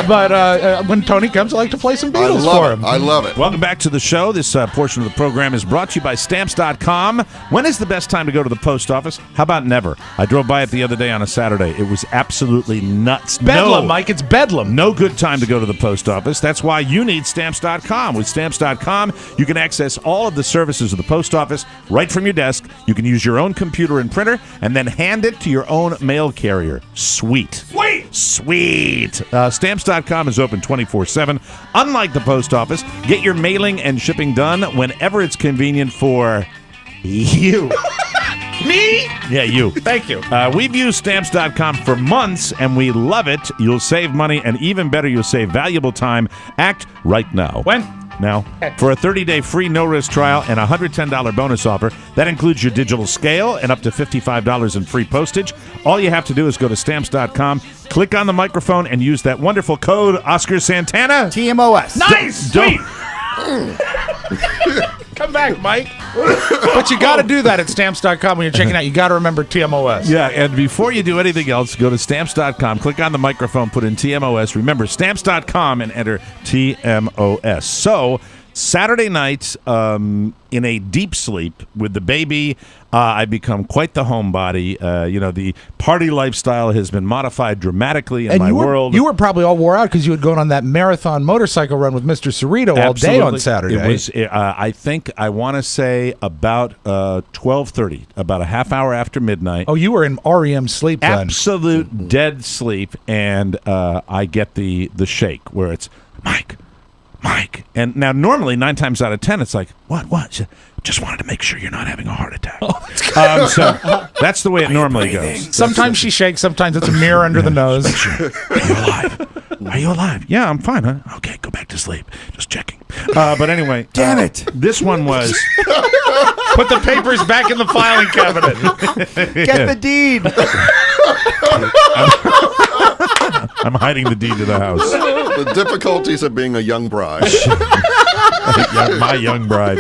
[SPEAKER 4] But when Tony comes, I like to play some Beatles for him.
[SPEAKER 5] I love it.
[SPEAKER 2] Welcome back to the show. This portion of the program is brought to you by Stamps.com. When is the best time to go to the post office? How about never? I drove by it the other day on a Saturday. It was absolutely nuts.
[SPEAKER 4] Bedlam, Mike. It's bedlam.
[SPEAKER 2] No good time to go to the post office. That's why you need Stamps.com. With Stamps.com, you can access all of the services of the post office right from your desk. You can use your own computer and printer and then hand it to your own mail carrier. Sweet. Stamps.com is open 24/7. Unlike the post office, get your mailing and shipping done whenever it's convenient for you.
[SPEAKER 4] Me?
[SPEAKER 2] Yeah, you.
[SPEAKER 4] Thank you.
[SPEAKER 2] We've used Stamps.com for months, and we love it. You'll save money, and even better, you'll save valuable time. Act right now.
[SPEAKER 4] When?
[SPEAKER 2] Now, for a 30-day free no-risk trial and a $110 bonus offer, that includes your digital scale and up to $55 in free postage. All you have to do is go to Stamps.com, click on the microphone, and use that wonderful code, Oscar Santana.
[SPEAKER 6] TMOS.
[SPEAKER 4] Nice! Sweet! Come back, Mike. But you got to do that at Stamps.com when you're checking out. You got to remember TMOS.
[SPEAKER 2] Yeah, and before you do anything else, go to Stamps.com, click on the microphone, put in TMOS. Remember, Stamps.com and enter TMOS. So, Saturday night, in a deep sleep with the baby, I become quite the homebody. The party lifestyle has been modified dramatically in my world.
[SPEAKER 4] You were probably all wore out because you had gone on that marathon motorcycle run with Mr. Cerrito all day on Saturday.
[SPEAKER 2] It was, I want to say about 12:30, about a half hour after midnight.
[SPEAKER 4] Oh, you were in REM sleep then.
[SPEAKER 2] Absolute dead sleep, and I get the shake where it's, Mike. And now normally 9 times out of 10 it's like, what? Just wanted to make sure you're not having a heart attack. So that's the way it normally goes.
[SPEAKER 4] Sometimes she shakes, sometimes it's a mirror under the nose.
[SPEAKER 2] Sure. Are you alive? Yeah, I'm fine, huh? Okay, go back to sleep. Just checking. But anyway.
[SPEAKER 6] Damn it.
[SPEAKER 2] This one was...
[SPEAKER 4] Put the papers back in the filing cabinet.
[SPEAKER 6] Get the deed.
[SPEAKER 2] I'm hiding the deed to the house.
[SPEAKER 5] The difficulties of being a young bride.
[SPEAKER 2] My young bride.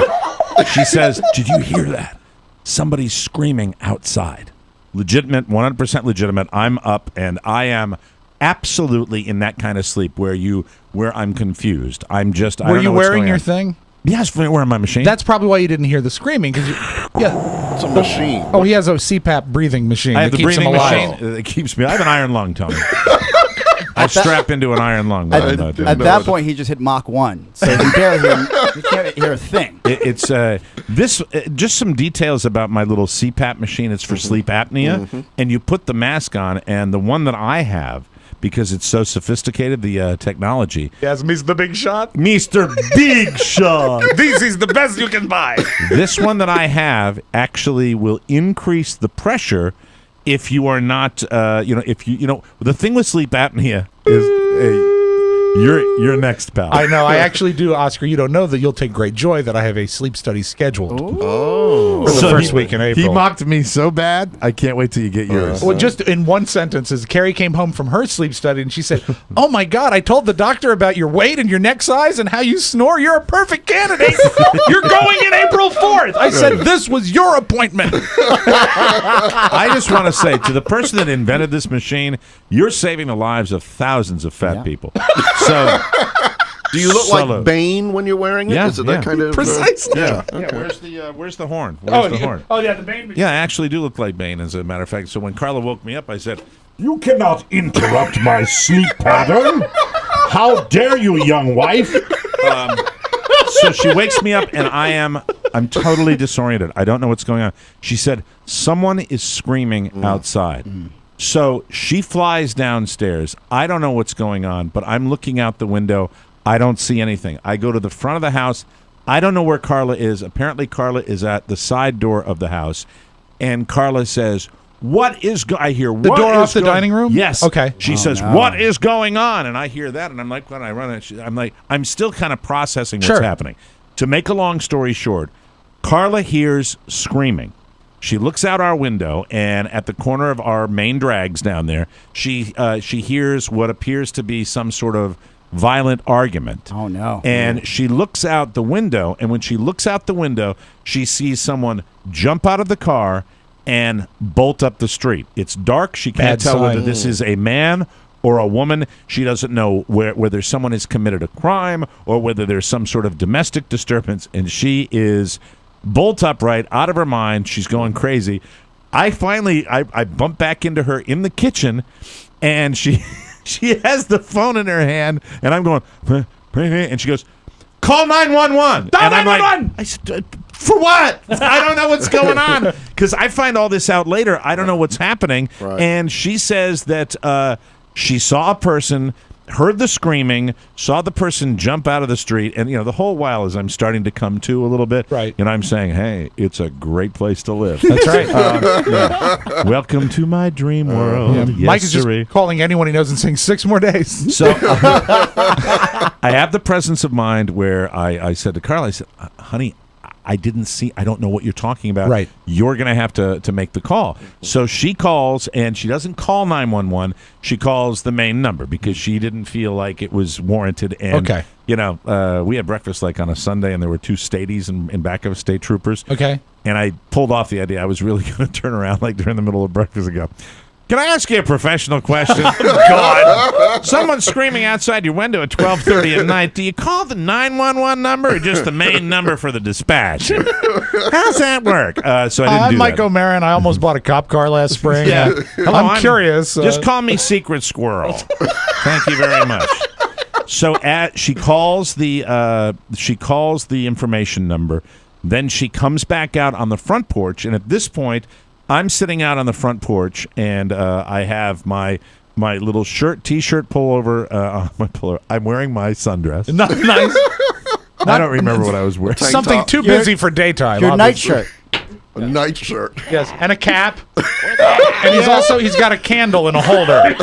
[SPEAKER 2] She says, did you hear that? Somebody's screaming outside. Legitimate, 100% legitimate. I'm up, and I am absolutely in that kind of sleep where I'm confused. I'm just, I
[SPEAKER 4] Were
[SPEAKER 2] don't know
[SPEAKER 4] you
[SPEAKER 2] what's
[SPEAKER 4] wearing
[SPEAKER 2] going
[SPEAKER 4] your
[SPEAKER 2] on.
[SPEAKER 4] thing?
[SPEAKER 2] Yes, wearing my machine.
[SPEAKER 4] That's probably why you didn't hear the screaming. Yeah,
[SPEAKER 5] it's a machine.
[SPEAKER 4] Oh, he has a CPAP breathing machine
[SPEAKER 2] I have
[SPEAKER 4] that
[SPEAKER 2] the
[SPEAKER 4] keeps him
[SPEAKER 2] breathing
[SPEAKER 4] alive.
[SPEAKER 2] machine that keeps me. I have an iron lung, Tony. I strap into an iron lung.
[SPEAKER 6] At that point, he just hit Mach 1, so you can't hear a thing.
[SPEAKER 2] It's just some details about my little CPAP machine. It's for sleep apnea, and you put the mask on, and the one that I have, because it's so sophisticated, the technology.
[SPEAKER 4] Yes, Mr. Big Shot.
[SPEAKER 2] Mr. Big Shot.
[SPEAKER 4] This is the best you can buy.
[SPEAKER 2] This one that I have actually will increase the pressure if you are not, the thing with sleep apnea is You're next, pal.
[SPEAKER 4] I know. I actually do, Oscar. You don't know that you'll take great joy that I have a sleep study scheduled. For the first week in April.
[SPEAKER 2] He mocked me so bad. I can't wait till you get yours.
[SPEAKER 4] Well, just in one sentence, as Carrie came home from her sleep study and she said, "Oh my God, I told the doctor about your weight and your neck size and how you snore. You're a perfect candidate. You're going in April 4th." I said, "This was your appointment."
[SPEAKER 2] I just want to say to the person that invented this machine, you're saving the lives of thousands of fat people. So,
[SPEAKER 5] do you look like Bane when you're wearing it?
[SPEAKER 2] Yeah,
[SPEAKER 5] Is it that kind of
[SPEAKER 4] precisely?
[SPEAKER 2] Yeah.
[SPEAKER 5] Okay.
[SPEAKER 2] Where's the horn?
[SPEAKER 4] The horn? Oh yeah, the Bane.
[SPEAKER 2] Yeah, I actually do look like Bane, as a matter of fact. So when Carla woke me up, I said,
[SPEAKER 3] "You cannot interrupt my sleep pattern. How dare you, young wife?"
[SPEAKER 2] So she wakes me up, and I'm totally disoriented. I don't know what's going on. She said, "Someone is screaming outside." So she flies downstairs. I don't know what's going on, but I'm looking out the window. I don't see anything. I go to the front of the house. I don't know where Carla is. Apparently, Carla is at the side door of the house, and Carla says, "What is I hear
[SPEAKER 4] the
[SPEAKER 2] what
[SPEAKER 4] door
[SPEAKER 2] is
[SPEAKER 4] off the dining room?"
[SPEAKER 2] Yes.
[SPEAKER 4] Okay.
[SPEAKER 2] She says,
[SPEAKER 6] no.
[SPEAKER 2] "What is going on?" And I hear that, and I'm like, when I run it, I'm like, I'm still kind of processing what's happening. To make a long story short, Carla hears screaming. She looks out our window, and at the corner of our main drags down there, she hears what appears to be some sort of violent argument.
[SPEAKER 6] Oh, no.
[SPEAKER 2] And she looks out the window, and when she looks out the window, she sees someone jump out of the car and bolt up the street. It's dark. She can't tell whether this is a man or a woman. She doesn't know whether someone has committed a crime or whether there's some sort of domestic disturbance, and she is bolt upright, out of her mind. She's going crazy. I bump back into her in the kitchen, and she has the phone in her hand, and I'm going, and she goes, "Call 911."
[SPEAKER 4] Dial
[SPEAKER 2] and I'm
[SPEAKER 4] 911!
[SPEAKER 2] like, I said, "For what?" I don't know what's going on, because I find all this out later. I don't know what's happening.
[SPEAKER 5] Right.
[SPEAKER 2] And she says that she saw a person, heard the screaming, saw the person jump out of the street, and the whole while as I'm starting to come to a little bit,
[SPEAKER 4] right?
[SPEAKER 2] And I'm saying, "Hey, it's a great place to live."
[SPEAKER 4] That's right.
[SPEAKER 2] Welcome to my dream world. Yes,
[SPEAKER 4] Mike is just calling anyone he knows and saying 6 more days.
[SPEAKER 2] So I have the presence of mind where I said to Carla, I said, "Honey, I don't know what you're talking about.
[SPEAKER 4] Right.
[SPEAKER 2] You're going to have to make the call." So she calls, and she doesn't call 911. She calls the main number because she didn't feel like it was warranted. And,
[SPEAKER 4] okay.
[SPEAKER 2] We had breakfast like on a Sunday, and there were 2 stadies in back of state troopers.
[SPEAKER 4] Okay.
[SPEAKER 2] And I pulled off the idea. I was really going to turn around like during the middle of breakfast and go, "Can I ask you a professional question?" God. Someone's screaming outside your window at 12:30 at night. Do you call the 911 number or just the main number for the dispatch? How's that work? So I didn't do
[SPEAKER 4] I'm Mike
[SPEAKER 2] that.
[SPEAKER 4] O'Mara, and I almost bought a cop car last spring.
[SPEAKER 2] Yeah.
[SPEAKER 4] I'm curious.
[SPEAKER 2] Just call me Secret Squirrel. Thank you very much. So she calls the information number. Then she comes back out on the front porch, and at this point, I'm sitting out on the front porch, and I have my little t-shirt pullover on my pullover. I'm wearing my sundress.
[SPEAKER 4] Nice.
[SPEAKER 2] I don't remember what I was wearing.
[SPEAKER 4] Something too busy for daytime.
[SPEAKER 6] Your nightshirt.
[SPEAKER 5] A nightshirt.
[SPEAKER 4] Yes, and a cap. And he's got a candle in a holder.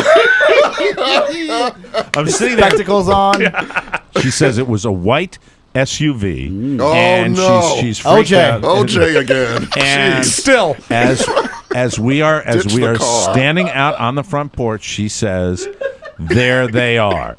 [SPEAKER 2] I'm sitting there.
[SPEAKER 6] Spectacles on.
[SPEAKER 2] She says it was a white SUV.
[SPEAKER 5] Oh,
[SPEAKER 2] and
[SPEAKER 5] no.
[SPEAKER 2] she's freaked out.
[SPEAKER 5] OJ again.
[SPEAKER 2] And
[SPEAKER 4] still,
[SPEAKER 2] as we are standing out on the front porch, she says, "There they are."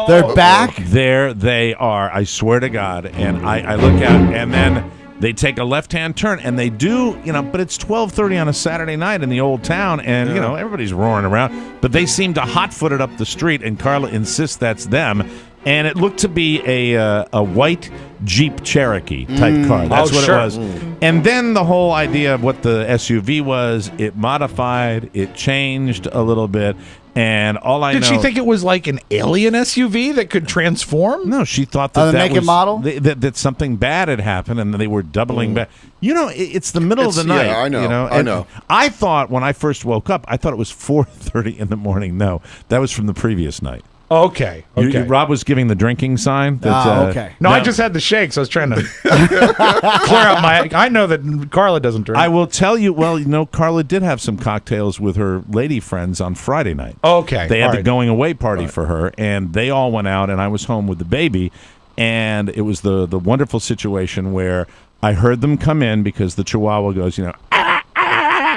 [SPEAKER 6] They're back?
[SPEAKER 2] There they are. I swear to God. And I look out, and then they take a left-hand turn, and they do, but it's 12:30 on a Saturday night in the old town, and, everybody's roaring around. But they seem to hot-foot it up the street, and Carla insists that's them. And it looked to be a white Jeep Cherokee type car. That's what it was. And then the whole idea of what the SUV was, it modified, it changed a little bit. And all I know...
[SPEAKER 4] Did she think it was like an alien SUV that could transform?
[SPEAKER 2] No, she thought that
[SPEAKER 6] make and model?
[SPEAKER 2] That something bad had happened, and they were doubling back. It's the middle of the night.
[SPEAKER 5] Yeah, I know. I know.
[SPEAKER 2] I thought when I first woke up, I thought it was 4:30 in the morning. No, that was from the previous night.
[SPEAKER 4] Okay.
[SPEAKER 2] Rob was giving the drinking sign.
[SPEAKER 6] Okay.
[SPEAKER 4] No, I just had the shakes. I was trying to clear out my. I know that Carla doesn't drink.
[SPEAKER 2] I will tell you. Well, Carla did have some cocktails with her lady friends on Friday night.
[SPEAKER 4] Okay.
[SPEAKER 2] They had the going away party for her, and they all went out, and I was home with the baby, and it was the wonderful situation where I heard them come in because the Chihuahua goes,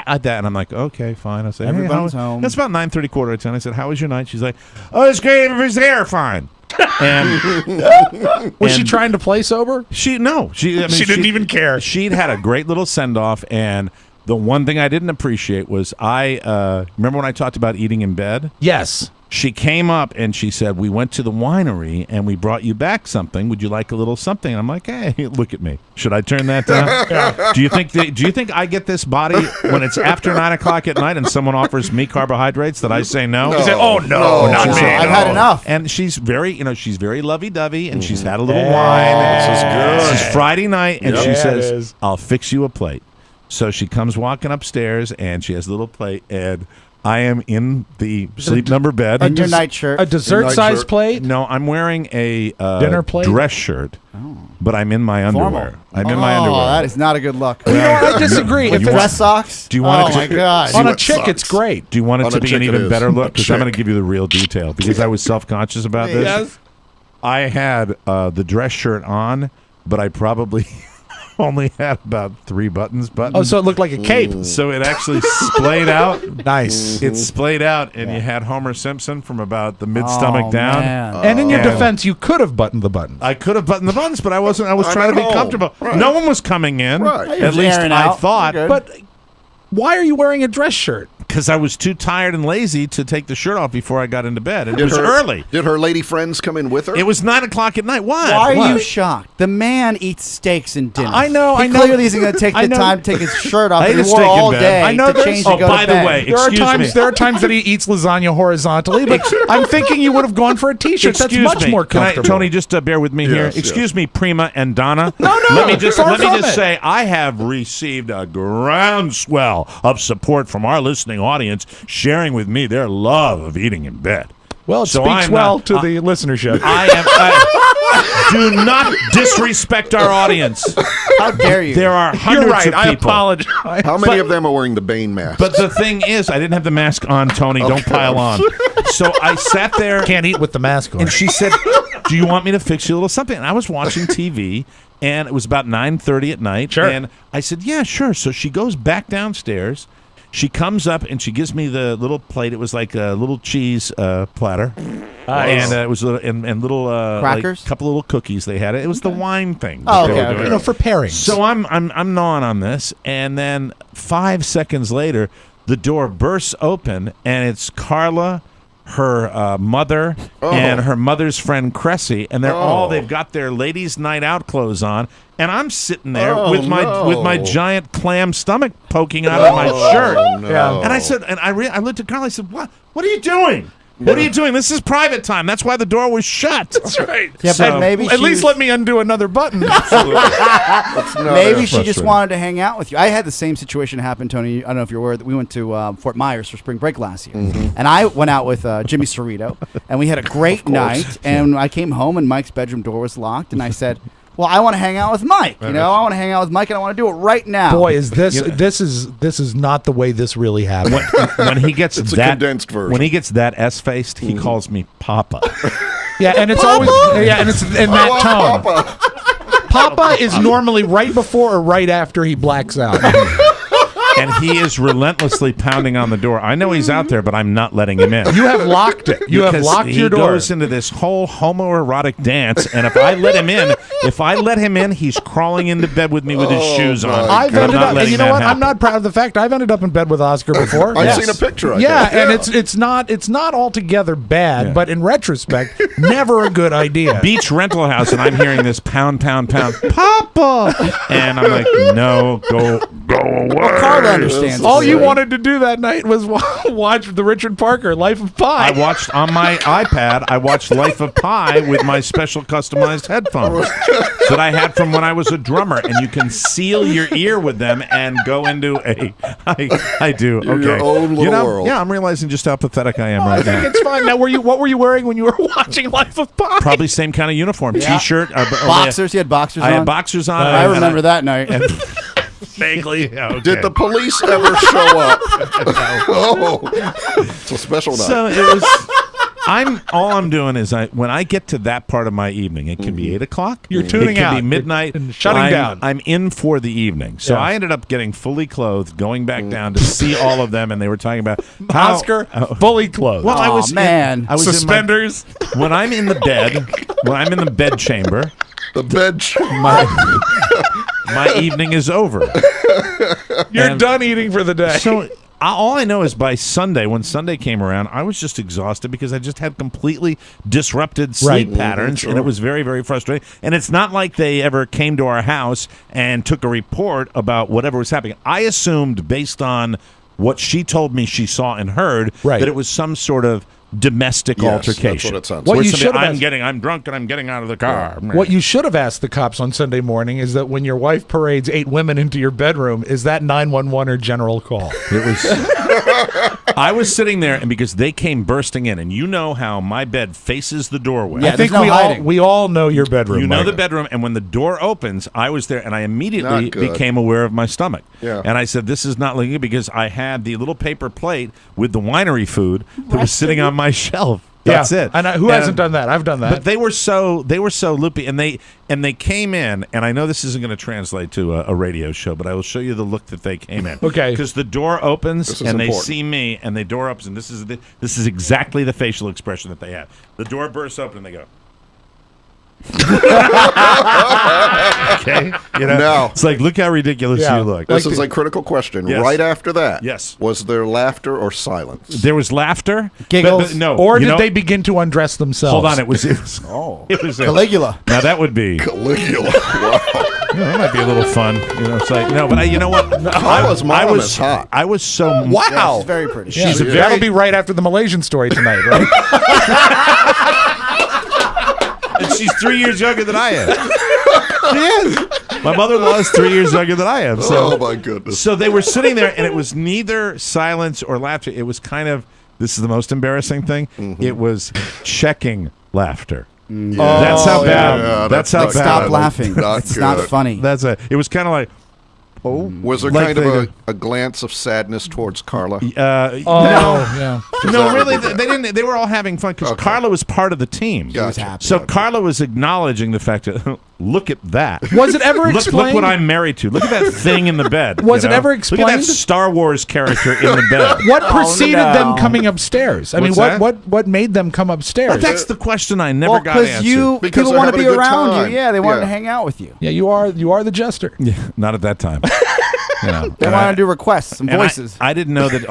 [SPEAKER 2] at that, and I'm like, okay, fine. I said,
[SPEAKER 6] everyone's home.
[SPEAKER 2] That's about 9:30, 9:45. I said, how was your night? She's like, oh, it's great. Everybody's there, fine. And
[SPEAKER 4] was she trying to play sober?
[SPEAKER 2] She didn't
[SPEAKER 4] even care.
[SPEAKER 2] She'd had a great little send off, and the one thing I didn't appreciate was remember when I talked about eating in bed?
[SPEAKER 4] Yes.
[SPEAKER 2] She came up and she said, we went to the winery and we brought you back something. Would you like a little something? I'm like, hey, look at me. Should I turn that down?
[SPEAKER 4] Yeah.
[SPEAKER 2] Do you think I get this body when it's after 9 o'clock at night and someone offers me carbohydrates that I say no?
[SPEAKER 4] You say, oh no, not me.
[SPEAKER 6] I've had enough.
[SPEAKER 2] And she's very, she's very lovey-dovey, and she's had a little wine.
[SPEAKER 5] This is good.
[SPEAKER 2] This is Friday night, and she
[SPEAKER 4] it
[SPEAKER 2] says,
[SPEAKER 4] is.
[SPEAKER 2] I'll fix you a plate. So she comes walking upstairs, and she has a little plate, and I am in the sleep number bed.
[SPEAKER 6] In your nightshirt.
[SPEAKER 4] A dessert-sized plate?
[SPEAKER 2] No, I'm wearing a
[SPEAKER 4] dinner plate?
[SPEAKER 2] dress shirt, but I'm in my underwear. I'm in my underwear.
[SPEAKER 6] That is not a good look.
[SPEAKER 4] I disagree. If
[SPEAKER 6] Dress socks?
[SPEAKER 2] Do you want
[SPEAKER 6] oh, my God.
[SPEAKER 4] On a chick, it's great.
[SPEAKER 2] Do you want it to be an even better look? Because I'm
[SPEAKER 5] Chick.
[SPEAKER 2] going to give you the real detail, because I was self-conscious about this.
[SPEAKER 4] Yes.
[SPEAKER 2] I had the dress shirt on, but I probably only had about 3 buttons.
[SPEAKER 4] Oh, so it looked like a cape.
[SPEAKER 2] So it actually splayed out.
[SPEAKER 4] Nice.
[SPEAKER 2] It splayed out, and you had Homer Simpson from about the mid-stomach down.
[SPEAKER 6] Man.
[SPEAKER 4] And in your defense, you could have buttoned the buttons.
[SPEAKER 2] I could have buttoned the buttons, but I wasn't. I was trying to be
[SPEAKER 5] home.
[SPEAKER 2] comfortable.
[SPEAKER 5] Right.
[SPEAKER 2] No one was coming in.
[SPEAKER 5] Right.
[SPEAKER 2] At least
[SPEAKER 6] airing
[SPEAKER 2] I
[SPEAKER 6] out.
[SPEAKER 2] thought.
[SPEAKER 6] You're good.
[SPEAKER 2] But
[SPEAKER 4] Why are you wearing a dress shirt?
[SPEAKER 2] because I was too tired and lazy to take the shirt off before I got into bed. And it was early.
[SPEAKER 5] Did her lady friends come in with her?
[SPEAKER 2] It was 9 o'clock at night. Why?
[SPEAKER 6] Why
[SPEAKER 2] What?
[SPEAKER 6] are you shocked? The man eats steaks and dinner.
[SPEAKER 4] I know.
[SPEAKER 6] He clearly isn't going to take the time to take his shirt off.
[SPEAKER 2] I ate
[SPEAKER 6] He
[SPEAKER 2] a
[SPEAKER 6] wore
[SPEAKER 2] steak
[SPEAKER 6] all
[SPEAKER 2] in bed.
[SPEAKER 6] day
[SPEAKER 4] I know
[SPEAKER 6] to
[SPEAKER 4] there's-
[SPEAKER 6] change
[SPEAKER 2] Oh,
[SPEAKER 6] to go
[SPEAKER 2] by
[SPEAKER 6] to
[SPEAKER 2] the
[SPEAKER 6] bed.
[SPEAKER 2] way,
[SPEAKER 4] There are
[SPEAKER 2] excuse me.
[SPEAKER 4] times that he eats lasagna horizontally, but I'm thinking you would have gone for a T-shirt. That's
[SPEAKER 2] Excuse
[SPEAKER 4] much
[SPEAKER 2] me.
[SPEAKER 4] more
[SPEAKER 2] Can I,
[SPEAKER 4] comfortable.
[SPEAKER 2] Tony, just bear with me here.
[SPEAKER 5] Yes,
[SPEAKER 2] Excuse me, Prima and Donna.
[SPEAKER 4] No,
[SPEAKER 2] Let me just
[SPEAKER 4] far from it.
[SPEAKER 2] say I have received a groundswell of support from our listening audience, sharing with me their love of eating in bed.
[SPEAKER 4] Well, it
[SPEAKER 2] So
[SPEAKER 4] speaks
[SPEAKER 2] I'm
[SPEAKER 4] well
[SPEAKER 2] not-
[SPEAKER 4] to the listenership.
[SPEAKER 2] Do not disrespect our audience.
[SPEAKER 6] How dare you?
[SPEAKER 2] There are
[SPEAKER 4] You're
[SPEAKER 2] hundreds
[SPEAKER 4] right.
[SPEAKER 2] of
[SPEAKER 4] I
[SPEAKER 2] people.
[SPEAKER 4] apologize.
[SPEAKER 5] How many of them are wearing the Bane mask?
[SPEAKER 2] But the thing is, I didn't have the mask on, Tony. Don't pile on. So I sat there.
[SPEAKER 4] Can't eat with the mask on.
[SPEAKER 2] And she said, do you want me to fix you a little something? And I was watching TV, and it was about 9:30 at night.
[SPEAKER 4] Sure.
[SPEAKER 2] And I said, yeah, sure. So she goes back downstairs. She comes up, and she gives me the little plate. It was like a little cheese platter.
[SPEAKER 4] Nice.
[SPEAKER 2] And it was little, and little
[SPEAKER 6] Crackers?
[SPEAKER 2] like, couple little cookies they had. It was the wine thing.
[SPEAKER 6] Oh,
[SPEAKER 2] that they
[SPEAKER 6] okay,
[SPEAKER 2] were
[SPEAKER 6] okay.
[SPEAKER 2] doing.
[SPEAKER 4] for pairings.
[SPEAKER 2] So I'm gnawing on this, and then 5 seconds later, the door bursts open, and it's Carla, her mother, and her mother's friend Cressy, and they've got their ladies' night out clothes on, and I'm sitting there with my giant clam stomach poking out of my shirt.
[SPEAKER 5] No.
[SPEAKER 4] Yeah.
[SPEAKER 2] And I said, and I looked at Carla. I said, "What are you doing? What are you doing? This is private time. That's why the door was shut."
[SPEAKER 4] That's right.
[SPEAKER 6] Yeah,
[SPEAKER 2] So-
[SPEAKER 6] but maybe
[SPEAKER 4] At least let me undo another button.
[SPEAKER 6] maybe she just wanted to hang out with you. I had the same situation happen, Tony. I don't know if you're aware that we went to Fort Myers for spring break last year, and I went out with Jimmy Cerrito, and we had a great night. And I came home, and Mike's bedroom door was locked, and I said, "Well, I want to hang out with Mike. I want to hang out with Mike, and I want to do it right now."
[SPEAKER 4] Boy, is this is not the way this really happened.
[SPEAKER 2] When he gets
[SPEAKER 5] It's a
[SPEAKER 2] that
[SPEAKER 5] condensed version.
[SPEAKER 2] when he gets that S-faced, he calls me Papa.
[SPEAKER 4] Yeah, and it's always and it's in that tone. Papa is normally right before or right after he blacks out.
[SPEAKER 2] And he is relentlessly pounding on the door. I know he's out there, but I'm not letting him in.
[SPEAKER 4] You have locked it. You have
[SPEAKER 2] Because
[SPEAKER 4] locked your door.
[SPEAKER 2] He goes into this whole homoerotic dance, and if I let him in, he's crawling into bed with me with his shoes on.
[SPEAKER 4] I've
[SPEAKER 2] And I'm
[SPEAKER 4] ended
[SPEAKER 2] not
[SPEAKER 4] up, and
[SPEAKER 2] letting
[SPEAKER 4] you know
[SPEAKER 2] that
[SPEAKER 4] what? I'm
[SPEAKER 2] happen.
[SPEAKER 4] not proud of the fact I've ended up in bed with Oscar before.
[SPEAKER 5] I've
[SPEAKER 4] Yes.
[SPEAKER 5] seen a picture. I
[SPEAKER 4] Yeah,
[SPEAKER 5] think.
[SPEAKER 4] and it's not altogether bad,
[SPEAKER 2] Yeah.
[SPEAKER 4] but in retrospect, never a good idea.
[SPEAKER 2] Beach rental house, and I'm hearing this pound, Papa, and I'm like, no, go away.
[SPEAKER 6] Well, Carla, understands.
[SPEAKER 4] All you wanted to do that night was watch the Richard Parker Life of Pi.
[SPEAKER 2] I watched on my iPad. I watched Life of Pi with my special customized headphones that I had from when I was a drummer, and you can seal your ear with them and go into a. I do. Okay.
[SPEAKER 5] Your own little world.
[SPEAKER 2] Yeah, I'm realizing just how pathetic I am right
[SPEAKER 4] I think
[SPEAKER 2] now.
[SPEAKER 4] it's fine. Now, what were you wearing when you were watching Life of Pi?
[SPEAKER 2] Probably same kind of uniform, T-shirt,
[SPEAKER 6] boxers. You had boxers.
[SPEAKER 2] I
[SPEAKER 6] on?
[SPEAKER 2] had boxers on.
[SPEAKER 6] I remember that night.
[SPEAKER 2] Vaguely. Okay.
[SPEAKER 5] Did the police ever show up? Oh, it's a special night.
[SPEAKER 2] So it was. All I'm doing is when I get to that part of my evening, it can be 8 o'clock.
[SPEAKER 4] You're tuning
[SPEAKER 2] it
[SPEAKER 4] out.
[SPEAKER 2] can be midnight.
[SPEAKER 4] And shutting down.
[SPEAKER 2] I'm in for the evening. So I ended up getting fully clothed, going back down to see all of them, and they were talking about
[SPEAKER 4] Oscar fully clothed.
[SPEAKER 2] Well, I was
[SPEAKER 6] man.
[SPEAKER 2] I was
[SPEAKER 4] suspenders.
[SPEAKER 2] When I'm in the bed chamber.
[SPEAKER 5] The bed
[SPEAKER 2] my evening is over.
[SPEAKER 4] You're done eating for the day.
[SPEAKER 2] So all I know is by Sunday, when Sunday came around, I was just exhausted because I just had completely disrupted sleep patterns, and it was very, very frustrating. And it's not like they ever came to our house and took a report about whatever was happening. I assumed, based on what she told me she saw and heard, that it was some sort of domestic altercation.
[SPEAKER 5] That's what it sounds
[SPEAKER 2] like. I'm drunk and I'm getting out of the car.
[SPEAKER 4] What you should have asked the cops on Sunday morning is that when your wife parades 8 women into your bedroom, is that 911 or general call?
[SPEAKER 2] It was. I was sitting there, and because they came bursting in, and you know how my bed faces the doorway.
[SPEAKER 4] I think we all know your bedroom.
[SPEAKER 2] You know the bedroom, and when the door opens, I was there, and I immediately became aware of my stomach.
[SPEAKER 5] Yeah.
[SPEAKER 2] And I said, this is not looking good, because I had the little paper plate with the winery food that was sitting on my shelf. That's it.
[SPEAKER 4] And who hasn't done that? I've done that.
[SPEAKER 2] But they were so loopy, and they came in, and I know this isn't going to translate to a radio show, but I will show you the look that they came in.
[SPEAKER 4] Okay.
[SPEAKER 2] Because the door opens, and they
[SPEAKER 5] important.
[SPEAKER 2] see me, and the door opens, and this is exactly the facial expression that they have. The door bursts open, and they go. Okay,
[SPEAKER 5] Now
[SPEAKER 2] it's like, look how ridiculous you look.
[SPEAKER 5] This is a critical question.
[SPEAKER 2] Yes.
[SPEAKER 5] Right after that,
[SPEAKER 2] yes,
[SPEAKER 5] was there laughter or silence?
[SPEAKER 2] There was laughter,
[SPEAKER 6] giggles,
[SPEAKER 2] no,
[SPEAKER 4] or did they begin to undress themselves?
[SPEAKER 2] Hold on, it was
[SPEAKER 6] Caligula.
[SPEAKER 2] Now that would be
[SPEAKER 5] Caligula. Wow.
[SPEAKER 2] That might be a little fun. It's like but you know what?
[SPEAKER 5] I was hot.
[SPEAKER 2] I was so
[SPEAKER 4] wow.
[SPEAKER 6] She's very pretty.
[SPEAKER 4] That'll be right after the Malaysian story tonight, right?
[SPEAKER 2] And she's 3 years younger than I am. She is. My mother-in-law is 3 years younger than I am. So,
[SPEAKER 5] oh my goodness.
[SPEAKER 2] So they were sitting there, and it was neither silence or laughter. It was kind of, this is the most embarrassing thing. Mm-hmm. It was checking laughter.
[SPEAKER 6] Yeah.
[SPEAKER 2] That's how bad.
[SPEAKER 5] Yeah,
[SPEAKER 2] that's how bad.
[SPEAKER 6] Stop laughing. It's not funny.
[SPEAKER 2] It was kind of like. Oh,
[SPEAKER 5] was there kind of a glance of sadness towards Carla?
[SPEAKER 2] No, really, they didn't. They were all having fun because Carla was part of the team.
[SPEAKER 5] Gotcha. Was happy.
[SPEAKER 2] So Carla was acknowledging the fact that look at that.
[SPEAKER 4] Was it ever explained?
[SPEAKER 2] Look what I'm married to. Look at that thing in the bed.
[SPEAKER 4] Was it ever explained?
[SPEAKER 2] Look at that Star Wars character in the bed.
[SPEAKER 4] What preceded them coming upstairs? I mean, what made them come upstairs?
[SPEAKER 2] But that's the question I never got answered.
[SPEAKER 6] Because people want to be around you. Yeah, they want to hang out with you.
[SPEAKER 4] Yeah, you are the jester.
[SPEAKER 2] Yeah, not at that time. They
[SPEAKER 6] want to do requests, some voices.
[SPEAKER 2] I didn't know that.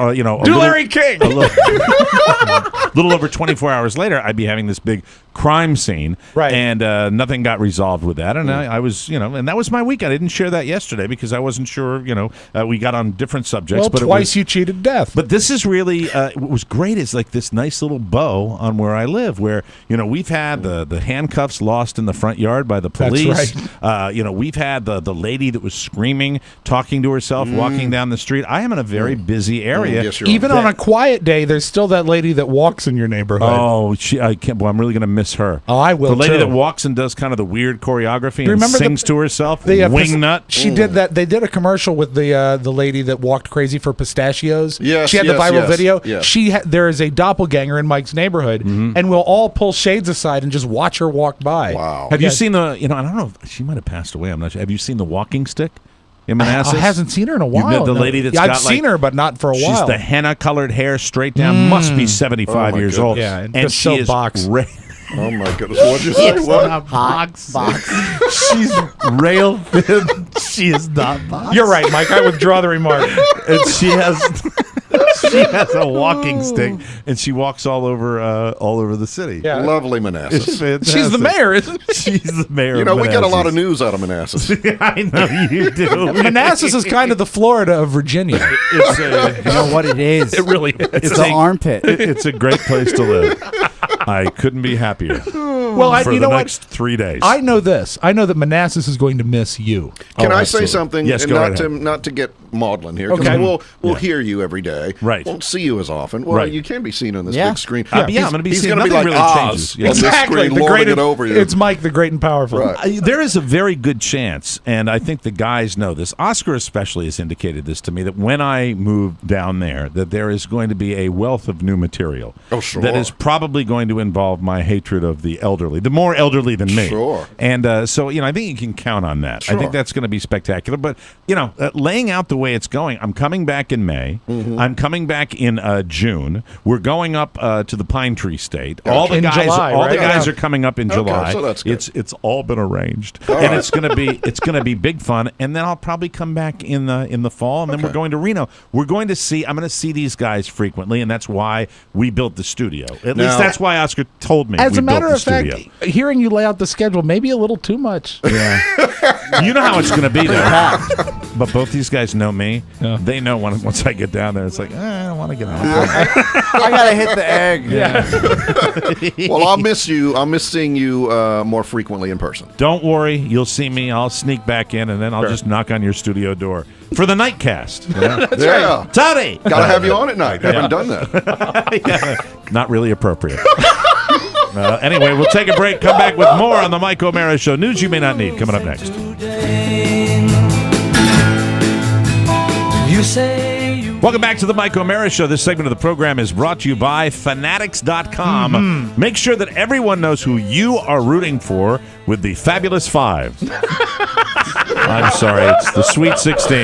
[SPEAKER 4] Do Larry King.
[SPEAKER 2] A little over 24 hours later, I'd be having this big crime scene,
[SPEAKER 4] right?
[SPEAKER 2] And nothing got resolved with that. And I was, and that was my week. I didn't share that yesterday because I wasn't sure. We got on different subjects.
[SPEAKER 4] Well,
[SPEAKER 2] but
[SPEAKER 4] twice you cheated death.
[SPEAKER 2] But this is really what was great is like this nice little bow on where I live, where we've had the handcuffs lost in the front yard by the police.
[SPEAKER 4] That's right.
[SPEAKER 2] We've had the lady that was screaming, talking to herself, walking down the street. I am in a very busy area.
[SPEAKER 5] Yes,
[SPEAKER 4] even on a quiet day, there's still that lady that walks in your neighborhood.
[SPEAKER 2] Oh, I can't. Well, I'm really going to miss her.
[SPEAKER 4] Oh, I will.
[SPEAKER 2] The lady
[SPEAKER 4] too.
[SPEAKER 2] that walks and does kind of the weird choreography and sings to herself. Wing nut.
[SPEAKER 4] She did that. They did a commercial with the lady that walked crazy for pistachios.
[SPEAKER 5] Yes,
[SPEAKER 4] she had the viral video.
[SPEAKER 5] Yes.
[SPEAKER 4] There is a doppelganger in Mike's neighborhood, and we'll all pull shades aside and just watch her walk by.
[SPEAKER 5] Wow.
[SPEAKER 2] Have you seen the? I don't know. If she might have passed away. I'm not sure. Have you seen the walking stick? I
[SPEAKER 4] haven't seen her in a while.
[SPEAKER 2] The lady that's
[SPEAKER 4] I've seen her, but not for a while.
[SPEAKER 2] She's the henna-colored hair straight down. Must be 75 years old.
[SPEAKER 4] Yeah,
[SPEAKER 2] and she is
[SPEAKER 4] box.
[SPEAKER 5] Oh my goodness! What'd you say? What?
[SPEAKER 6] Box.
[SPEAKER 2] She's rail thin. She is not box.
[SPEAKER 4] You're right, Mike. I withdraw the remark.
[SPEAKER 2] And she has She has a walking stick, and she walks all over the city.
[SPEAKER 5] Yeah. Lovely Manassas.
[SPEAKER 4] She's the mayor, isn't
[SPEAKER 2] she? She's the mayor.
[SPEAKER 5] You know,
[SPEAKER 2] of
[SPEAKER 5] we get a lot of news out of Manassas.
[SPEAKER 2] I know you do.
[SPEAKER 4] Manassas is kind of the Florida of Virginia.
[SPEAKER 6] You know what it is?
[SPEAKER 4] It really is.
[SPEAKER 6] It's the armpit.
[SPEAKER 2] It's a great place to live. I couldn't be happier.
[SPEAKER 4] Well,
[SPEAKER 2] for
[SPEAKER 4] you
[SPEAKER 2] the
[SPEAKER 4] know
[SPEAKER 2] next 3 days.
[SPEAKER 4] I know this. I know that Manassas is going to miss you.
[SPEAKER 5] Can I say something?
[SPEAKER 2] Yes,
[SPEAKER 5] and
[SPEAKER 2] go
[SPEAKER 5] not to get maudlin here, because we'll hear you every day.
[SPEAKER 2] Right.
[SPEAKER 5] Won't see you as often. Well, you can be seen on this big screen.
[SPEAKER 2] I'm going to be
[SPEAKER 5] He's
[SPEAKER 2] seeing
[SPEAKER 5] going to be like
[SPEAKER 2] really
[SPEAKER 5] Oz
[SPEAKER 2] changes.
[SPEAKER 5] on this screen, lording it over you.
[SPEAKER 4] It's Mike the Great and Powerful.
[SPEAKER 5] Right.
[SPEAKER 2] There is a very good chance, and I think the guys know this. Oscar especially has indicated this to me, that when I move down that there is going to be a wealth of new material.
[SPEAKER 5] Oh, sure.
[SPEAKER 2] That is probably going to involve my hatred of the elderly, the more elderly than me.
[SPEAKER 5] Sure.
[SPEAKER 2] And so, I think you can count on that.
[SPEAKER 5] Sure.
[SPEAKER 2] I think that's going to be spectacular. But, laying out the way it's going, I'm coming back in May.
[SPEAKER 5] Mm-hmm.
[SPEAKER 2] I'm coming back in June. We're going up to the Pine Tree State.
[SPEAKER 5] Okay.
[SPEAKER 2] All the
[SPEAKER 4] In
[SPEAKER 2] guys,
[SPEAKER 4] July,
[SPEAKER 2] all
[SPEAKER 4] right?
[SPEAKER 2] the guys are coming up in July.
[SPEAKER 5] So that's good.
[SPEAKER 2] It's all been arranged,
[SPEAKER 5] All
[SPEAKER 2] and
[SPEAKER 5] right.
[SPEAKER 2] it's going to be big fun. And then I'll probably come back in the fall, and then we're going to Reno. I'm going to see these guys frequently, and that's why we built the studio. At least that's why Oscar told me.
[SPEAKER 4] As
[SPEAKER 2] we
[SPEAKER 4] a matter
[SPEAKER 2] built
[SPEAKER 4] of
[SPEAKER 2] the
[SPEAKER 4] fact,
[SPEAKER 2] studio.
[SPEAKER 4] hearing you lay out the schedule, maybe a little too much.
[SPEAKER 2] Yeah, you know how it's going to be there. But both these guys know me.
[SPEAKER 4] Yeah.
[SPEAKER 2] They know once I get down there, it's like I don't want to get on.
[SPEAKER 6] I gotta hit the egg.
[SPEAKER 4] Yeah.
[SPEAKER 5] Well, I'll miss you. I'll miss seeing you more frequently in person.
[SPEAKER 2] Don't worry, you'll see me. I'll sneak back in, and then I'll just knock on your studio door for the nightcast.
[SPEAKER 5] Yeah.
[SPEAKER 2] Tony,
[SPEAKER 5] Gotta have you on at night. Haven't done that.
[SPEAKER 2] Not really appropriate. Anyway, we'll take a break. Come back with more on the Mike O'Mara Show. News you may not need. Coming up next. Welcome back to the Mike O'Mara Show. This segment of the program is brought to you by Fanatics.com.
[SPEAKER 4] Mm-hmm.
[SPEAKER 2] Make sure that everyone knows who you are rooting for with the Fabulous Five. I'm sorry, it's the Sweet 16.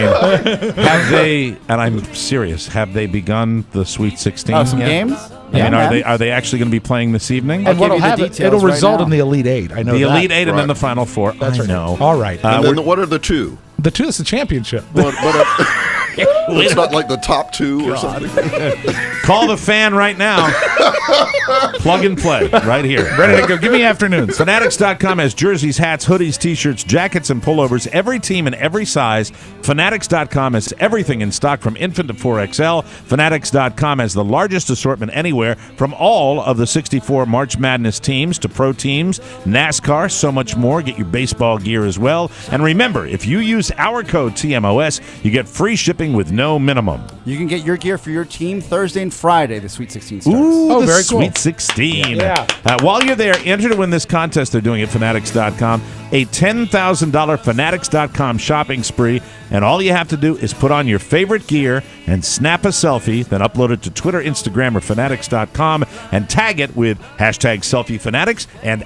[SPEAKER 2] Have they, and I'm serious, have they begun the Sweet 16
[SPEAKER 6] Oh, some
[SPEAKER 2] yet?
[SPEAKER 6] games?
[SPEAKER 2] I mean, are they actually going to be playing this evening?
[SPEAKER 4] And what'll
[SPEAKER 6] give you the
[SPEAKER 4] happen?
[SPEAKER 6] details
[SPEAKER 4] It'll
[SPEAKER 6] right
[SPEAKER 4] result
[SPEAKER 6] now.
[SPEAKER 4] in the Elite Eight. I know
[SPEAKER 2] The
[SPEAKER 4] that.
[SPEAKER 2] Elite Eight and then
[SPEAKER 5] Right.
[SPEAKER 2] the Final Four.
[SPEAKER 4] That's
[SPEAKER 2] I
[SPEAKER 4] right.
[SPEAKER 2] know.
[SPEAKER 4] All right.
[SPEAKER 5] And then what are the two?
[SPEAKER 4] The two is the championship.
[SPEAKER 5] But it's not like the top two or something.
[SPEAKER 2] Call the fan right now. Plug and play right here.
[SPEAKER 4] Ready to go. Give me afternoons.
[SPEAKER 2] Fanatics.com has jerseys, hats, hoodies, t-shirts, jackets, and pullovers. Every team and every size. Fanatics.com has everything in stock from infant to 4XL. Fanatics.com has the largest assortment anywhere from all of the 64 March Madness teams to pro teams, NASCAR, so much more. Get your baseball gear as well. And remember, if you use our code TMOS, you get free shipping with no minimum.
[SPEAKER 6] You can get your gear for your team Thursday and Friday. The Sweet 16 starts.
[SPEAKER 2] Ooh, the
[SPEAKER 4] very cool.
[SPEAKER 2] Sweet 16.
[SPEAKER 4] Yeah.
[SPEAKER 2] While you're there, enter to win this contest they're doing at Fanatics.com, a $10,000 Fanatics.com shopping spree, and all you have to do is put on your favorite gear and snap a selfie, then upload it to Twitter, Instagram, or Fanatics.com, and tag it with hashtag SelfieFanatics and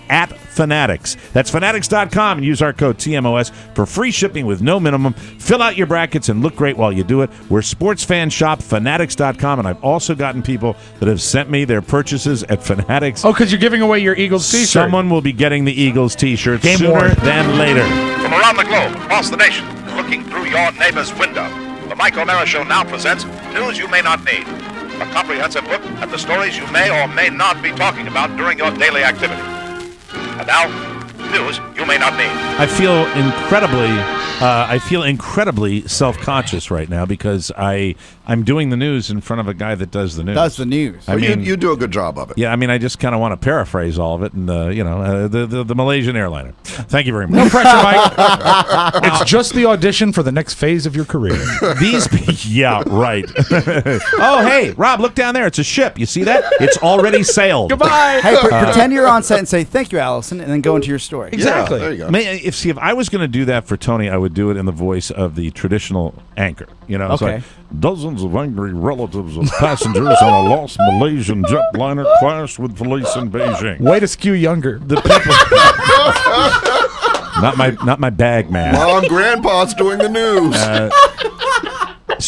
[SPEAKER 2] @Fanatics. That's Fanatics.com, and use our code TMOS for free shipping with no minimum. Fill out your brackets and look great while you do it. We're sports fan shop, Fanatics.com, and I've also gotten people that have sent me their purchases at Fanatics.
[SPEAKER 4] Oh, because you're giving away your Eagles t-shirt.
[SPEAKER 2] Someone will be getting the Eagles t-shirt
[SPEAKER 4] Game
[SPEAKER 2] sooner
[SPEAKER 4] worn.
[SPEAKER 2] than later.
[SPEAKER 14] From around the globe, across the nation, looking through your neighbor's window, the Mike O'Mara Show now presents News You May Not Need, a comprehensive look at the stories you may or may not be talking about during your daily activity. And now, news you may not need.
[SPEAKER 2] I feel incredibly self-conscious right now because I'm doing the news in front of a guy that does the news.
[SPEAKER 6] Does the news.
[SPEAKER 2] I mean,
[SPEAKER 5] you do a good job of it.
[SPEAKER 2] Yeah, I mean, I just kind of want to paraphrase all of it, and the Malaysian airliner. Thank you very much.
[SPEAKER 4] No pressure, Mike. It's just the audition for the next phase of your career.
[SPEAKER 2] Yeah, right. Oh, hey, Rob, look down there. It's a ship. You see that? It's already sailed.
[SPEAKER 4] Goodbye.
[SPEAKER 6] Hey, pretend you're on set and say, "Thank you, Allison," and then go into your story.
[SPEAKER 4] Exactly.
[SPEAKER 5] Yeah, there you go.
[SPEAKER 2] If I was going to do that for Tony, I would do it in the voice of the traditional anchor. It's
[SPEAKER 6] Okay.
[SPEAKER 2] like, dozens of angry relatives of passengers on a lost Malaysian jetliner clashed with police in Beijing.
[SPEAKER 4] Way to skew younger.
[SPEAKER 2] The people. Not my bag man.
[SPEAKER 5] Mom, Grandpa's doing the news.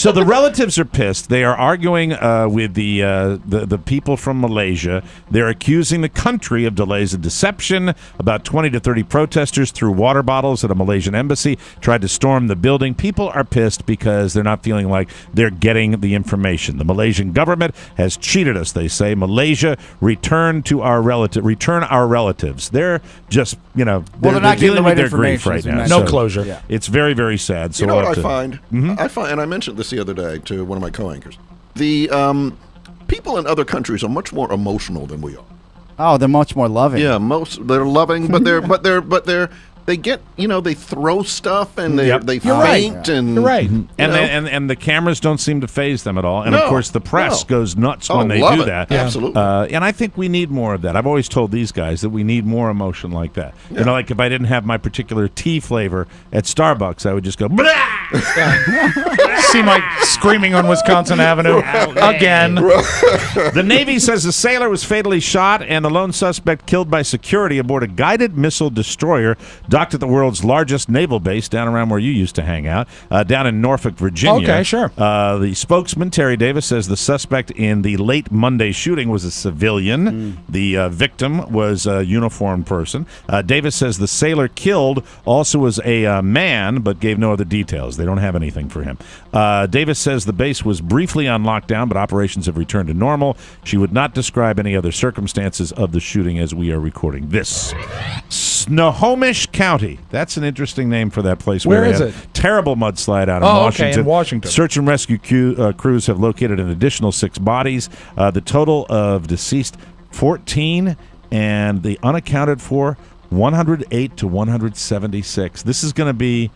[SPEAKER 2] So the relatives are pissed. They are arguing with the people from Malaysia. They're accusing the country of delays and deception. About 20 to 30 protesters threw water bottles at a Malaysian embassy, tried to storm the building. People are pissed because they're not feeling like they're getting the information. The Malaysian government has cheated us, they say. Malaysia, return our relatives. They're just, they're
[SPEAKER 6] not
[SPEAKER 2] dealing with their
[SPEAKER 6] information,
[SPEAKER 2] grief right now.
[SPEAKER 4] No closure.
[SPEAKER 6] Yeah.
[SPEAKER 2] It's very, very sad. So
[SPEAKER 5] you know what I
[SPEAKER 2] to,
[SPEAKER 5] find? I find, and I mentioned this the other day to one of my co-anchors. The people in other countries are much more emotional than we are.
[SPEAKER 6] Oh, they're much more loving.
[SPEAKER 5] Yeah, they're loving, but they get, they throw stuff and they faint
[SPEAKER 4] right.
[SPEAKER 5] and
[SPEAKER 4] You're right.
[SPEAKER 2] And the cameras don't seem to faze them at all. And of course the press goes nuts when they
[SPEAKER 5] love
[SPEAKER 2] do
[SPEAKER 5] it.
[SPEAKER 2] that.
[SPEAKER 5] Absolutely.
[SPEAKER 2] And I think we need more of that. I've always told these guys that we need more emotion like that.
[SPEAKER 5] Yeah.
[SPEAKER 2] Like if I didn't have my particular tea flavor at Starbucks, I would just go blah!
[SPEAKER 4] See Mike screaming on Wisconsin Avenue again.
[SPEAKER 2] The Navy says a sailor was fatally shot and the lone suspect killed by security aboard a guided missile destroyer docked at the world's largest naval base down around where you used to hang out, down in Norfolk, Virginia.
[SPEAKER 4] Okay, sure.
[SPEAKER 2] The spokesman, Terry Davis, says the suspect in the late Monday shooting was a civilian. The victim was a uniformed person. Davis says the sailor killed also was a man, but gave no other details. They don't have anything for him. Davis says the base was briefly on lockdown, but operations have returned to normal. She would not describe any other circumstances of the shooting as we are recording this. Snohomish County. That's an interesting name for that place.
[SPEAKER 4] Where is it?
[SPEAKER 2] Terrible mudslide out in Washington.
[SPEAKER 4] Okay, in Washington.
[SPEAKER 2] Search and rescue crews have located an additional 6 bodies. The total of deceased 14, and the unaccounted for 108 to 176. This is going to be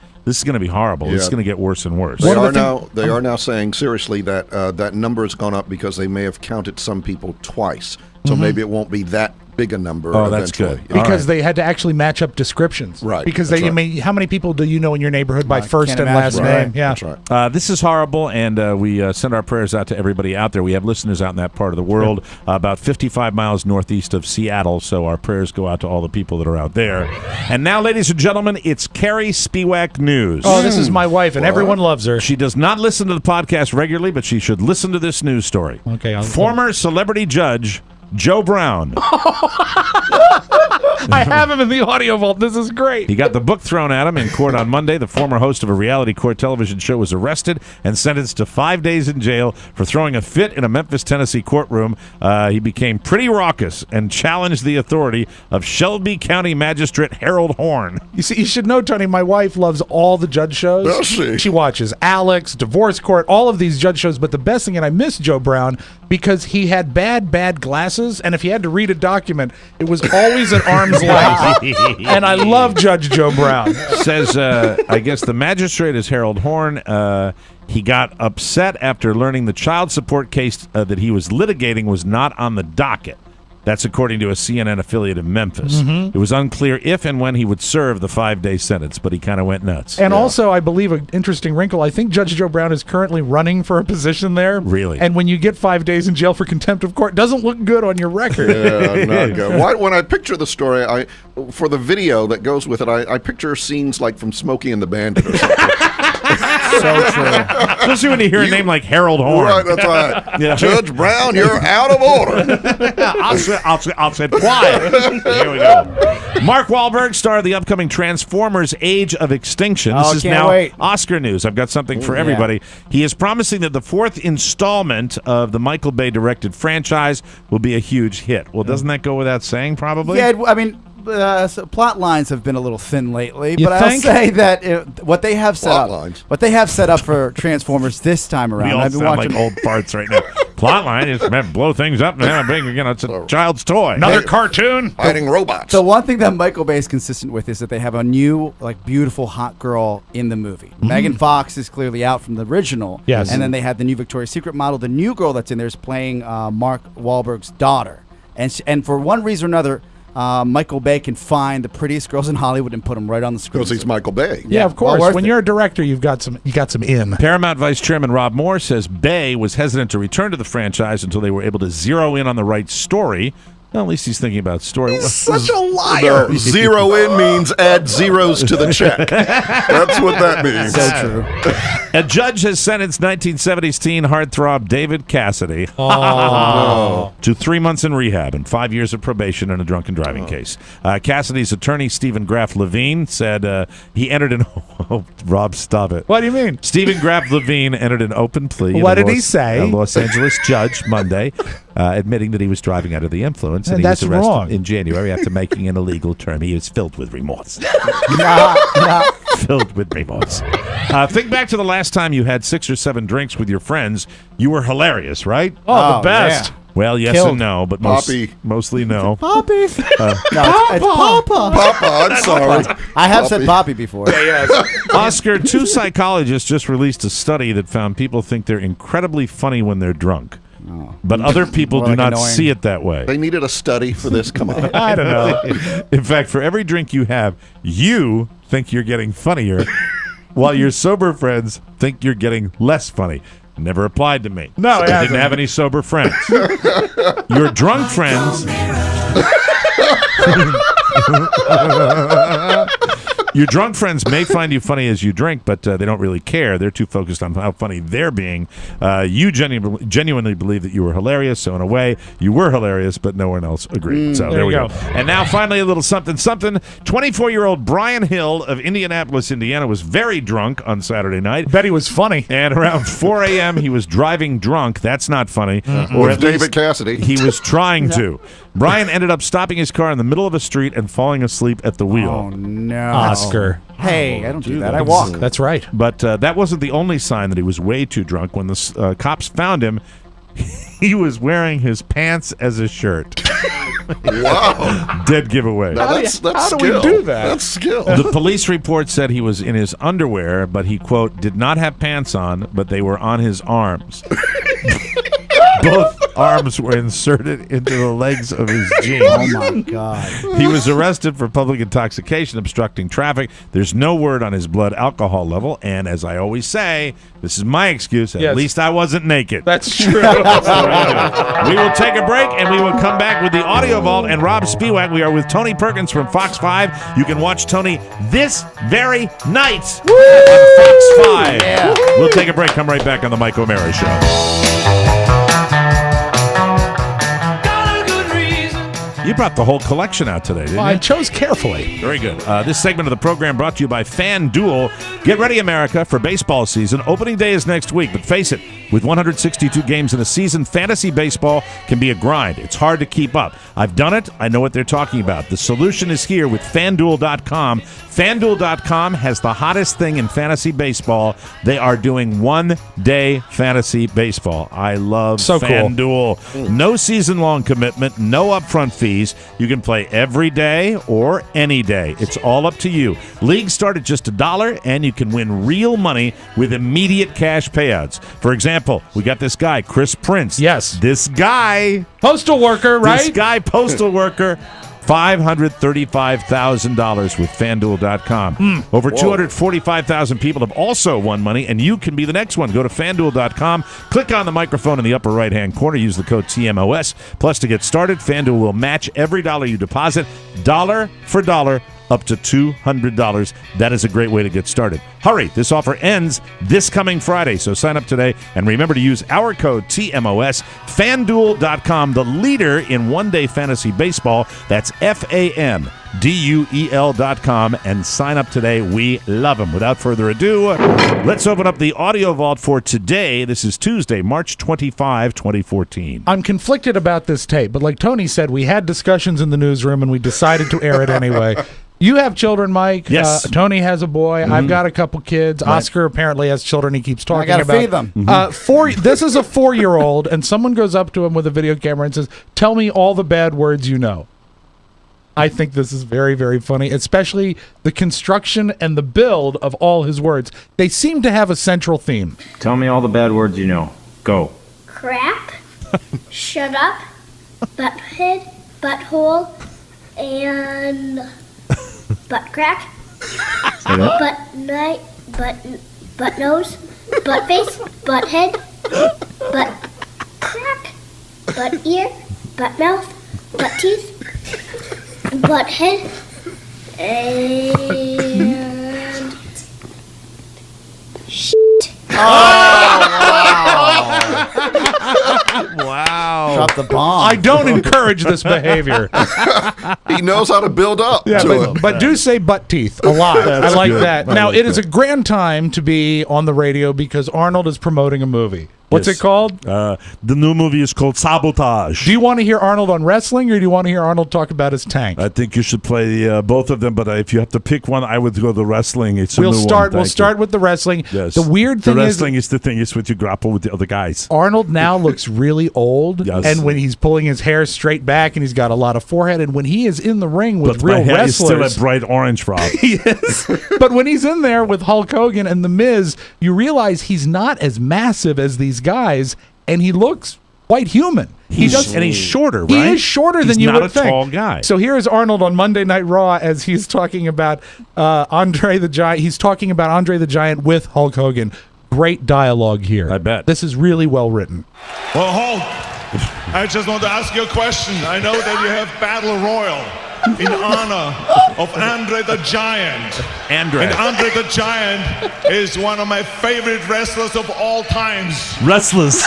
[SPEAKER 2] horrible.
[SPEAKER 5] Yeah.
[SPEAKER 2] It's going to get worse and worse.
[SPEAKER 5] They are now saying seriously that that number has gone up because they may have counted some people twice. So maybe it won't be that big a number.
[SPEAKER 2] Oh, that's
[SPEAKER 5] eventually.
[SPEAKER 2] good.
[SPEAKER 4] Because they had to actually match up descriptions.
[SPEAKER 5] Right.
[SPEAKER 4] Because
[SPEAKER 5] That's
[SPEAKER 4] I
[SPEAKER 5] right.
[SPEAKER 4] mean, how many people do you know in your neighborhood by first
[SPEAKER 6] can't
[SPEAKER 4] and last
[SPEAKER 6] imagine.
[SPEAKER 4] name? Yeah.
[SPEAKER 5] That's right.
[SPEAKER 2] This is horrible, and we send our prayers out to everybody out there. We have listeners out in that part of the world, about 55 miles northeast of Seattle, so our prayers go out to all the people that are out there. And now, ladies and gentlemen, it's Carrie Spiewak News.
[SPEAKER 4] Oh, this is my wife, and everyone loves her.
[SPEAKER 2] She does not listen to the podcast regularly, but she should listen to this news story.
[SPEAKER 4] Okay.
[SPEAKER 2] Former celebrity judge Joe Brown.
[SPEAKER 4] I have him in the audio vault. This is great.
[SPEAKER 2] He got the book thrown at him in court on Monday. The former host of a reality court television show was arrested and sentenced to 5 days in jail for throwing a fit in a Memphis, Tennessee courtroom. He became pretty raucous and challenged the authority of Shelby County Magistrate Harold Horn.
[SPEAKER 4] You see, you should know, Tony, my wife loves all the judge shows.
[SPEAKER 5] Does she?
[SPEAKER 4] She watches Alex, Divorce Court, all of these judge shows. But the best thing, and I miss Joe Brown because he had bad glasses, and if he had to read a document, it was always at arm's length. And I love Judge Joe Brown.
[SPEAKER 2] Says, I guess the magistrate is Harold Horn. He got upset after learning the child support case that he was litigating was not on the docket. That's according to a CNN affiliate in Memphis. It was unclear if and when he would serve the 5-day sentence, but he kind of went nuts.
[SPEAKER 4] And also, I believe an interesting wrinkle, I think Judge Joe Brown is currently running for a position there.
[SPEAKER 2] Really?
[SPEAKER 4] And when you get 5 days in jail for contempt of court, it doesn't look good on your record.
[SPEAKER 5] Yeah, not good. When I picture the story, for the video that goes with it, I picture scenes like from Smokey and the Bandit or something.
[SPEAKER 6] So true.
[SPEAKER 2] Especially when you hear a name like Harold Horn.
[SPEAKER 5] Right, that's right.
[SPEAKER 2] Yeah.
[SPEAKER 5] Judge Brown, you're out of order.
[SPEAKER 2] I'll sit quiet. Here we go. Mark Wahlberg, star of the upcoming Transformers: Age of Extinction. This is
[SPEAKER 6] can't
[SPEAKER 2] now
[SPEAKER 6] wait.
[SPEAKER 2] Oscar news. I've got something for everybody. He is promising that the 4th installment of the Michael Bay directed franchise will be a huge hit. Well, doesn't that go without saying, probably?
[SPEAKER 6] Yeah, I mean, so plot lines have been a little thin lately,
[SPEAKER 4] You
[SPEAKER 6] but I'll
[SPEAKER 4] think?
[SPEAKER 6] say that what they have set
[SPEAKER 5] Plot
[SPEAKER 6] up,
[SPEAKER 5] lines.
[SPEAKER 6] what they have set up for Transformers this time around.
[SPEAKER 2] We all
[SPEAKER 6] I've been
[SPEAKER 2] sound
[SPEAKER 6] watching
[SPEAKER 2] like old farts right now. Plotline is blow things up and have a big, it's a child's toy.
[SPEAKER 4] Another cartoon?
[SPEAKER 5] Fighting robots.
[SPEAKER 6] So one thing that Michael Bay is consistent with is that they have a new, beautiful hot girl in the movie. Megan Fox is clearly out from the original.
[SPEAKER 4] Yes.
[SPEAKER 6] And then they have the new Victoria's Secret model. The new girl that's in there is playing Mark Wahlberg's daughter. And for one reason or another, Michael Bay can find the prettiest girls in Hollywood and put them right on the screen.
[SPEAKER 5] Because he's Michael Bay.
[SPEAKER 4] Yeah, of
[SPEAKER 6] well
[SPEAKER 4] course.
[SPEAKER 6] worth
[SPEAKER 4] When
[SPEAKER 6] it.
[SPEAKER 4] you're a director, you got some in.
[SPEAKER 2] Paramount Vice Chairman Rob Moore says Bay was hesitant to return to the franchise until they were able to zero in on the right story. Well, at least he's thinking about story.
[SPEAKER 4] He's such a liar.
[SPEAKER 5] No, zero in means add zeros to the check. That's what that means.
[SPEAKER 6] So true.
[SPEAKER 2] A judge has sentenced 1970s teen heartthrob David Cassidy to 3 months in rehab and 5 years of probation in a drunken driving case. Cassidy's attorney, Stephen Graff Levine, said he entered an... Oh, Rob, stop it.
[SPEAKER 4] What do you mean?
[SPEAKER 2] Stephen Graff Levine entered an open plea.
[SPEAKER 4] What did he say?
[SPEAKER 2] A Los Angeles judge Monday, admitting that he was driving under the influence. And he
[SPEAKER 4] that's
[SPEAKER 2] was arrested
[SPEAKER 4] wrong.
[SPEAKER 2] in January after making an illegal term. He is filled with remorse. Filled with remorse. Think back to the last time you had 6 or 7 drinks with your friends. You were hilarious, right?
[SPEAKER 4] Oh, the best.
[SPEAKER 2] Yeah. Well, yes
[SPEAKER 4] Killed.
[SPEAKER 2] and no, but mostly no.
[SPEAKER 6] Poppy. No, it's Papa.
[SPEAKER 5] Papa, I'm sorry.
[SPEAKER 6] I have said Poppy before.
[SPEAKER 2] Oscar, 2 psychologists just released a study that found people think they're incredibly funny when they're drunk. Oh. But other people do not see it that way.
[SPEAKER 5] They needed a study for this. Come on.
[SPEAKER 2] I don't know. In fact, for every drink you have, you think you're getting funnier, while your sober friends think you're getting less funny. Never applied to me.
[SPEAKER 4] No,
[SPEAKER 2] I didn't have any sober friends. Your drunk friends... Your drunk friends may find you funny as you drink, but they don't really care. They're too focused on how funny they're being. You genuinely believe that you were hilarious, so in a way, you were hilarious, but no one else agreed. So there we go. And now finally a little something. 24-year-old Brian Hill of Indianapolis, Indiana, was very drunk on Saturday night.
[SPEAKER 4] Bet he was funny.
[SPEAKER 2] And around 4 a.m., he was driving drunk. That's not funny.
[SPEAKER 5] Or at David Cassidy.
[SPEAKER 2] He was trying to. Brian ended up stopping his car in the middle of a street and falling asleep at the wheel.
[SPEAKER 6] Oh, no.
[SPEAKER 4] Oscar.
[SPEAKER 6] Hey, I don't do that. I walk.
[SPEAKER 4] That's right.
[SPEAKER 2] But that wasn't the only sign that he was way too drunk. When the cops found him, he was wearing his pants as a shirt.
[SPEAKER 5] Wow.
[SPEAKER 2] Dead giveaway.
[SPEAKER 5] Now that's
[SPEAKER 4] how
[SPEAKER 5] skill.
[SPEAKER 4] do we do that?
[SPEAKER 5] That's skill.
[SPEAKER 2] The police report said he was in his underwear, but he, quote, did not have pants on, but they were on his arms. Both arms were inserted into the legs of his jeans.
[SPEAKER 6] Oh, my God.
[SPEAKER 2] He was arrested for public intoxication, obstructing traffic. There's no word on his blood alcohol level. And as I always say, this is my excuse. At least I wasn't naked.
[SPEAKER 4] That's true.
[SPEAKER 2] We will take a break, and we will come back with the Audio Vault and Rob Spiewak. We are with Tony Perkins from Fox 5. You can watch Tony this very night on Fox 5.
[SPEAKER 6] Yeah.
[SPEAKER 2] We'll take a break. Come right back on the Mike O'Mara Show. You brought the whole collection out today, didn't you?
[SPEAKER 4] I chose carefully.
[SPEAKER 2] Very good. This segment of the program brought to you by FanDuel. Get ready, America, for baseball season. Opening day is next week, but face it, with 162 games in a season, fantasy baseball can be a grind. It's hard to keep up. I've done it. I know what they're talking about. The solution is here with FanDuel.com. FanDuel.com has the hottest thing in fantasy baseball. They are doing one-day fantasy baseball. I love FanDuel. Cool. No season-long commitment, no upfront fees. You can play every day or any day. It's all up to you. Leagues start at just $1, and you can win real money with immediate cash payouts. For example, we got this guy, Chris Prince.
[SPEAKER 4] Yes.
[SPEAKER 2] This guy.
[SPEAKER 4] Postal worker, right?
[SPEAKER 2] This guy, postal worker. $535,000 with FanDuel.com. Over 245,000 people have also won money, and you can be the next one. Go to FanDuel.com, click on the microphone in the upper right-hand corner, use the code TMOS. Plus, to get started, FanDuel will match every dollar you deposit, dollar for dollar, up to $200. That is a great way to get started. Hurry, this offer ends this coming Friday, so sign up today and remember to use our code TMOS. FanDuel.com, the leader in one-day fantasy baseball. That's FanDuel.com, and sign up today. We love them. Without further ado, let's open up the Audio Vault for today. This is Tuesday, March 25, 2014.
[SPEAKER 4] I'm conflicted about this tape, but like Tony said, we had discussions in the newsroom and we decided to air it anyway. You have children, Mike.
[SPEAKER 2] Yes.
[SPEAKER 4] Tony has a boy. I've got a couple kids. Right. Oscar apparently has children. He keeps talking about.
[SPEAKER 6] I gotta feed them.
[SPEAKER 4] This is a 4-year-old, and someone goes up to him with a video camera and says, "Tell me all the bad words you know." I think this is very, very funny, especially the construction and the build of all his words. They seem to have a central theme.
[SPEAKER 15] Tell me all the bad words you know. Go.
[SPEAKER 16] Crap. Shut up. Butthead. Butthole. And butt crack. Butt night. Butt nose. Butt face. Butt head. Butt crack. Butt ear. Butt mouth. butt teeth, butt head, and shit.
[SPEAKER 2] Wow.
[SPEAKER 6] Drop the bomb.
[SPEAKER 4] I don't encourage this behavior.
[SPEAKER 5] He knows how to build up
[SPEAKER 4] Yeah,
[SPEAKER 5] to it.
[SPEAKER 4] but do say butt teeth a lot. I like
[SPEAKER 2] good.
[SPEAKER 4] that.
[SPEAKER 2] I
[SPEAKER 4] Now,
[SPEAKER 2] like
[SPEAKER 4] it is a
[SPEAKER 2] that.
[SPEAKER 4] grand time to be on the radio because Arnold is promoting a movie. What's
[SPEAKER 2] Yes.
[SPEAKER 4] it called?
[SPEAKER 2] The new movie is called Sabotage.
[SPEAKER 4] Do you want to hear Arnold on wrestling, or do you want to hear Arnold talk about his tank?
[SPEAKER 2] I think you should play both of them, but if you have to pick one, I would go the wrestling. It's a
[SPEAKER 4] We'll
[SPEAKER 2] new
[SPEAKER 4] start.
[SPEAKER 2] one.
[SPEAKER 4] We'll start with the wrestling.
[SPEAKER 2] Yes.
[SPEAKER 4] The weird thing
[SPEAKER 2] the
[SPEAKER 4] is,
[SPEAKER 2] wrestling is the thing is what you grapple with the other guys.
[SPEAKER 4] Arnold now looks really old,
[SPEAKER 2] Yes.
[SPEAKER 4] and when he's pulling his hair straight back, and he's got a lot of forehead, and when he is in the ring with
[SPEAKER 2] But
[SPEAKER 4] real
[SPEAKER 2] my hair is still
[SPEAKER 4] wrestlers,
[SPEAKER 2] a bright orange, Rob.
[SPEAKER 4] yes. But when he's in there with Hulk Hogan and The Miz, you realize he's not as massive as these guys, and he looks quite human.
[SPEAKER 2] And he's shorter, right?
[SPEAKER 4] He is shorter than
[SPEAKER 2] He's
[SPEAKER 4] you
[SPEAKER 2] not
[SPEAKER 4] would
[SPEAKER 2] a
[SPEAKER 4] think.
[SPEAKER 2] tall guy.
[SPEAKER 4] So here is Arnold on Monday Night Raw as he's talking about Andre the Giant. He's talking about Andre the Giant with Hulk Hogan. Great dialogue here.
[SPEAKER 2] I bet.
[SPEAKER 4] This is really well written.
[SPEAKER 17] Well, Hulk, I just want to ask you a question. I know that you have Battle Royal in honor of Andre the Giant.
[SPEAKER 2] Andre.
[SPEAKER 17] And Andre the Giant is one of my favorite wrestlers of all times.
[SPEAKER 2] Wrestlers.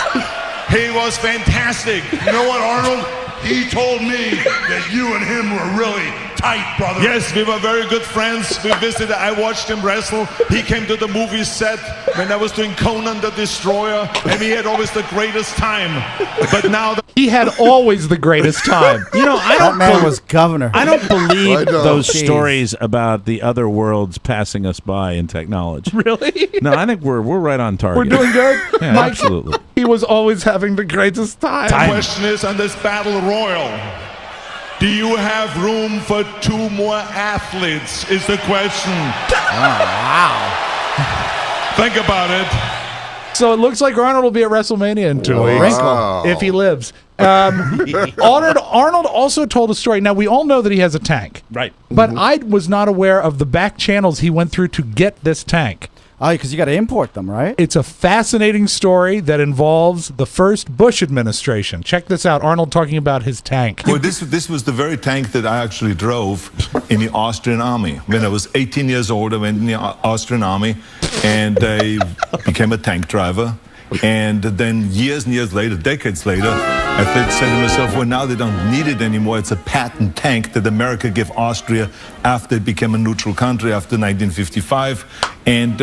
[SPEAKER 17] He was fantastic.
[SPEAKER 18] You know what, Arnold? He told me that you and him were really tight, brother.
[SPEAKER 17] Yes, we were very good friends. We visited. I watched him wrestle. He came to the movie set when I was doing Conan the Destroyer, and he had always the greatest time. But now
[SPEAKER 4] he had always the greatest time.
[SPEAKER 2] You know,
[SPEAKER 6] that man was governor.
[SPEAKER 2] I don't believe those
[SPEAKER 6] Jeez.
[SPEAKER 2] stories about the other worlds passing us by in technology.
[SPEAKER 4] Really?
[SPEAKER 2] No, I think we're right on target.
[SPEAKER 4] We're doing good?
[SPEAKER 2] Yeah,
[SPEAKER 4] Mike,
[SPEAKER 2] absolutely.
[SPEAKER 4] He was always having the greatest time.
[SPEAKER 17] the question is, on this Battle Royal, do you have room for 2 more athletes, is the question.
[SPEAKER 6] Wow.
[SPEAKER 17] Think about it.
[SPEAKER 4] So it looks like Arnold will be at WrestleMania in 2 weeks.
[SPEAKER 5] Wow.
[SPEAKER 4] If he lives. Arnold also told a story. Now, we all know that he has a tank.
[SPEAKER 2] Right.
[SPEAKER 4] But I was not aware of the back channels he went through to get this tank.
[SPEAKER 6] Oh, because you got to import them, right?
[SPEAKER 4] It's a fascinating story that involves the first Bush administration. Check this out. Arnold talking about his tank.
[SPEAKER 19] Well, this was the very tank that I actually drove in the Austrian army. When I was 18 years old, I went in the Austrian army, and I became a tank driver. And then years and years later, decades later, I said to myself, well, now they don't need it anymore. It's a patent tank that America gave Austria after it became a neutral country after 1955. And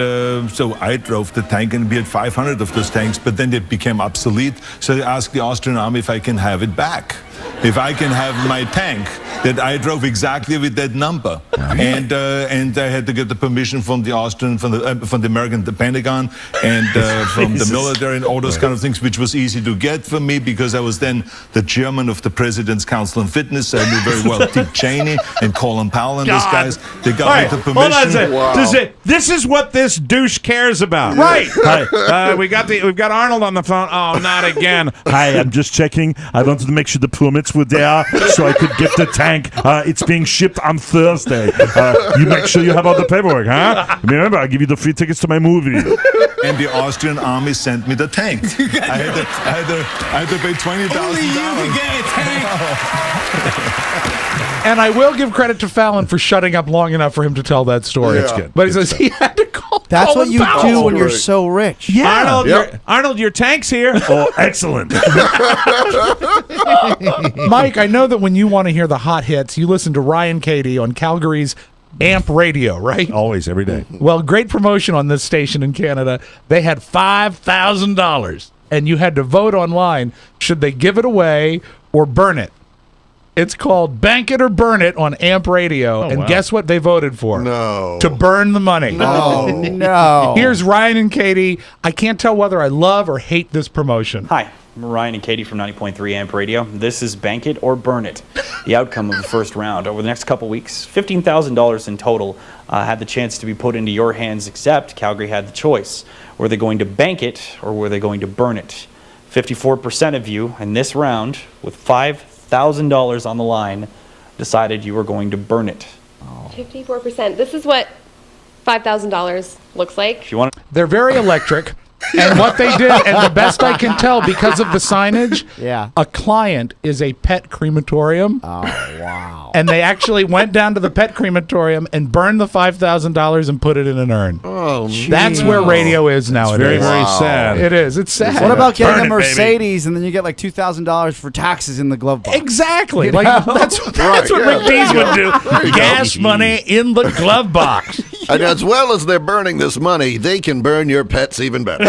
[SPEAKER 19] so I drove the tank, and we had 500 of those tanks, but then they became obsolete. So I asked the Austrian army if I can have it back. If I can have my tank that I drove exactly with that number. And I had to get the permission from the Austrian, from the American, the Pentagon, and from the military and all those kind of things, which was easy to get for me because I was then the chairman of the President's Council on Fitness. I knew very well Dick Cheney and Colin Powell and those guys. They got me the permission.
[SPEAKER 2] Hold on a second.
[SPEAKER 5] Wow.
[SPEAKER 2] This is what this douche cares about.
[SPEAKER 4] Right.
[SPEAKER 2] Hi. We've got Arnold on the phone. Oh, not again. Hi, I'm just checking. I wanted to make sure the permits were there so I could get the tank. It's being shipped on Thursday. You make sure you have all the paperwork, huh? Remember, I'll give you the free tickets to my movie.
[SPEAKER 19] And the Austrian army sent me the tank. I had to pay $20,000.
[SPEAKER 4] And I will give credit to Fallon for shutting up long enough for him to tell that story.
[SPEAKER 5] Yeah.
[SPEAKER 4] That's good. But he says he had to call.
[SPEAKER 6] That's
[SPEAKER 4] Colin
[SPEAKER 6] what you
[SPEAKER 4] Powell.
[SPEAKER 6] do when you're
[SPEAKER 5] Right.
[SPEAKER 6] so rich.
[SPEAKER 4] Yeah.
[SPEAKER 2] Arnold,
[SPEAKER 5] Yep.
[SPEAKER 2] Arnold, your tank's here. Oh, excellent.
[SPEAKER 4] Mike, I know that when you want to hear the hot hits, you listen to Ryan Cady on Calgary's AMP Radio, right?
[SPEAKER 2] Always, every day.
[SPEAKER 4] Well, great promotion on this station in Canada. They had $5,000, and you had to vote online. Should they give it away or burn it? It's called Bank It or Burn It on AMP Radio.
[SPEAKER 2] Oh,
[SPEAKER 4] and
[SPEAKER 2] wow.
[SPEAKER 4] guess what they voted for?
[SPEAKER 5] No.
[SPEAKER 4] To burn the money.
[SPEAKER 6] Oh, no.
[SPEAKER 4] Here's Ryan and Katie. I can't tell whether I love or hate this promotion.
[SPEAKER 20] Hi, I'm Ryan and Katie from 90.3 AMP Radio. This is Bank It or Burn It, the outcome of the first round. Over the next couple weeks, $15,000 in total had the chance to be put into your hands, except Calgary had the choice. Were they going to bank it or were they going to burn it? 54% of you in this round, with $5,000 on the line, decided you were going to burn it.
[SPEAKER 21] 54%. This is what $5,000 looks like.
[SPEAKER 20] If you want,
[SPEAKER 4] They're very electric. And what they did, and the best I can tell, because of the signage, a client is a pet crematorium.
[SPEAKER 6] Oh, wow.
[SPEAKER 4] And they actually went down to the pet crematorium and burned the $5,000 and put it in an urn.
[SPEAKER 5] Oh,
[SPEAKER 4] that's where radio is nowadays.
[SPEAKER 2] Very, very sad.
[SPEAKER 4] It is. It's sad.
[SPEAKER 6] What about getting a Mercedes and then you get like $2,000 for taxes in the glove box?
[SPEAKER 4] Exactly. Like that's what Rick Dees would do. Gas money in the glove box.
[SPEAKER 5] And as well as they're burning this money, they can burn your pets even better.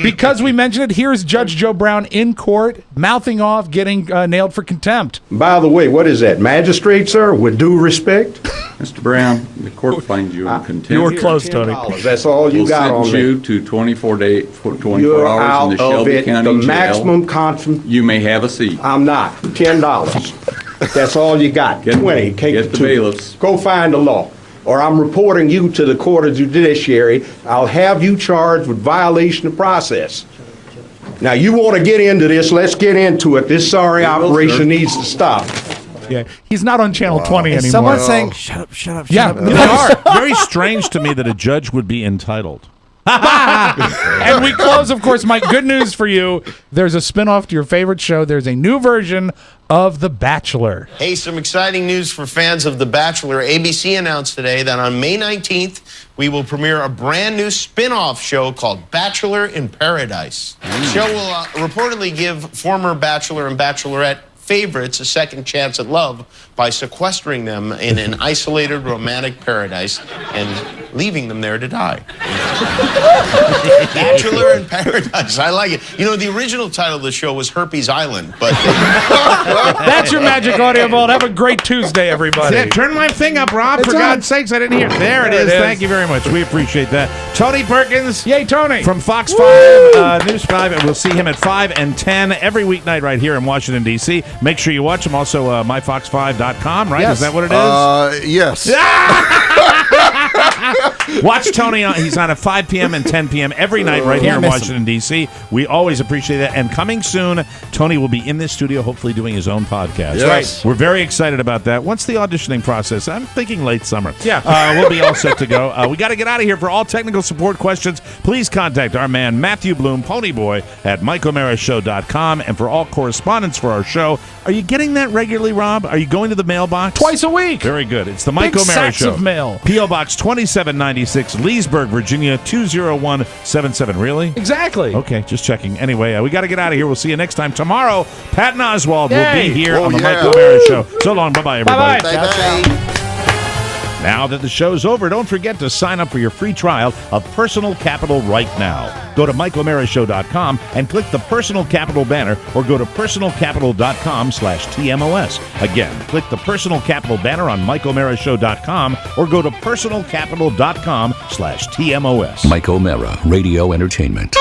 [SPEAKER 4] Because we mentioned it, here's Judge Joe Brown in court, mouthing off, getting nailed for contempt.
[SPEAKER 21] By the way, what is that, magistrate, sir? With due respect?
[SPEAKER 22] Mr. Brown, the court finds you in contempt.
[SPEAKER 4] You were close, Tony.
[SPEAKER 21] That's all you got on me.
[SPEAKER 22] We'll sentence you to 24
[SPEAKER 21] You're
[SPEAKER 22] hours
[SPEAKER 21] out
[SPEAKER 22] in the
[SPEAKER 21] of
[SPEAKER 22] Shelby
[SPEAKER 21] it.
[SPEAKER 22] County
[SPEAKER 21] The
[SPEAKER 22] Jail.
[SPEAKER 21] maximum constant.
[SPEAKER 22] You may have a seat.
[SPEAKER 21] I'm not. $10. That's all you got. 20.
[SPEAKER 22] Get the bailiffs.
[SPEAKER 21] Go find the law. Or I'm reporting you to the Court of Judiciary. I'll have you charged with violation of process. Now, you want to get into this, let's get into it. This sorry operation needs to stop.
[SPEAKER 4] Yeah, he's not on Channel 20 anymore.
[SPEAKER 6] Someone's saying, shut up, shut up, shut
[SPEAKER 4] yeah,
[SPEAKER 6] up.
[SPEAKER 4] they are.
[SPEAKER 2] Very strange to me that a judge would be entitled.
[SPEAKER 4] And we close, of course, Mike, good news for you. There's a spinoff to your favorite show. There's a new version of The Bachelor.
[SPEAKER 23] Hey, some exciting news for fans of The Bachelor. ABC announced today that on May 19th, we will premiere a brand new spin-off show called Bachelor in Paradise. The show will reportedly give former Bachelor and Bachelorette favorites a second chance at love by sequestering them in an isolated romantic paradise and leaving them there to die. Bachelor in Paradise. I like it. You know, the original title of the show was Herpes Island, but...
[SPEAKER 4] That's your Magic Audio Vault. Have a great Tuesday, everybody.
[SPEAKER 2] Yeah, turn my thing up, Rob.
[SPEAKER 4] It's
[SPEAKER 2] for
[SPEAKER 4] on.
[SPEAKER 2] God's sakes, I didn't hear. There it is. Thank you very much. We appreciate that. Tony Perkins.
[SPEAKER 4] Yay, Tony.
[SPEAKER 2] From Fox 5, News 5. And we'll see him at 5 and 10 every weeknight right here in Washington, D.C. Make sure you watch him. Also, myfox5.com, right?
[SPEAKER 4] Yes.
[SPEAKER 2] Is that what it is?
[SPEAKER 5] Yes.
[SPEAKER 2] Watch Tony. He's on at 5 p.m. and 10 p.m. every night right here in Washington, D.C. We always appreciate that. And coming soon, Tony will be in this studio, hopefully doing his own podcast.
[SPEAKER 5] Yes.
[SPEAKER 2] Right. We're very excited about that. What's the auditioning process? I'm thinking late summer.
[SPEAKER 4] Yeah.
[SPEAKER 2] We'll be all set to go. We got to get out of here. For all technical support questions, please contact our man, Matthew Bloom, Ponyboy, at MikeO'MaraShow.com. And for all correspondence for our show, are you getting that regularly, Rob? Are you going to the mailbox?
[SPEAKER 4] Twice a week.
[SPEAKER 2] Very good. It's the Mike
[SPEAKER 4] Big
[SPEAKER 2] O'Mara
[SPEAKER 4] sacks
[SPEAKER 2] Show.
[SPEAKER 4] of mail.
[SPEAKER 2] P.O. Box 2796, Leesburg, Virginia, 20177. Really?
[SPEAKER 4] Exactly.
[SPEAKER 2] Okay, just checking. Anyway, we got to get out of here. We'll see you next time. Tomorrow, Patton Oswalt will be here on the Mike O'Mara Show. So long. Bye-bye, everybody.
[SPEAKER 5] Bye-bye.
[SPEAKER 2] Now that the show's over, don't forget to sign up for your free trial of Personal Capital right now. Go to MikeO'MaraShow.com and click the Personal Capital banner, or go to personalcapital.com/TMOS. Again, click the Personal Capital banner on MikeO'MaraShow.com, or go to personalcapital.com/TMOS.
[SPEAKER 1] Mike O'Mara, Radio Entertainment.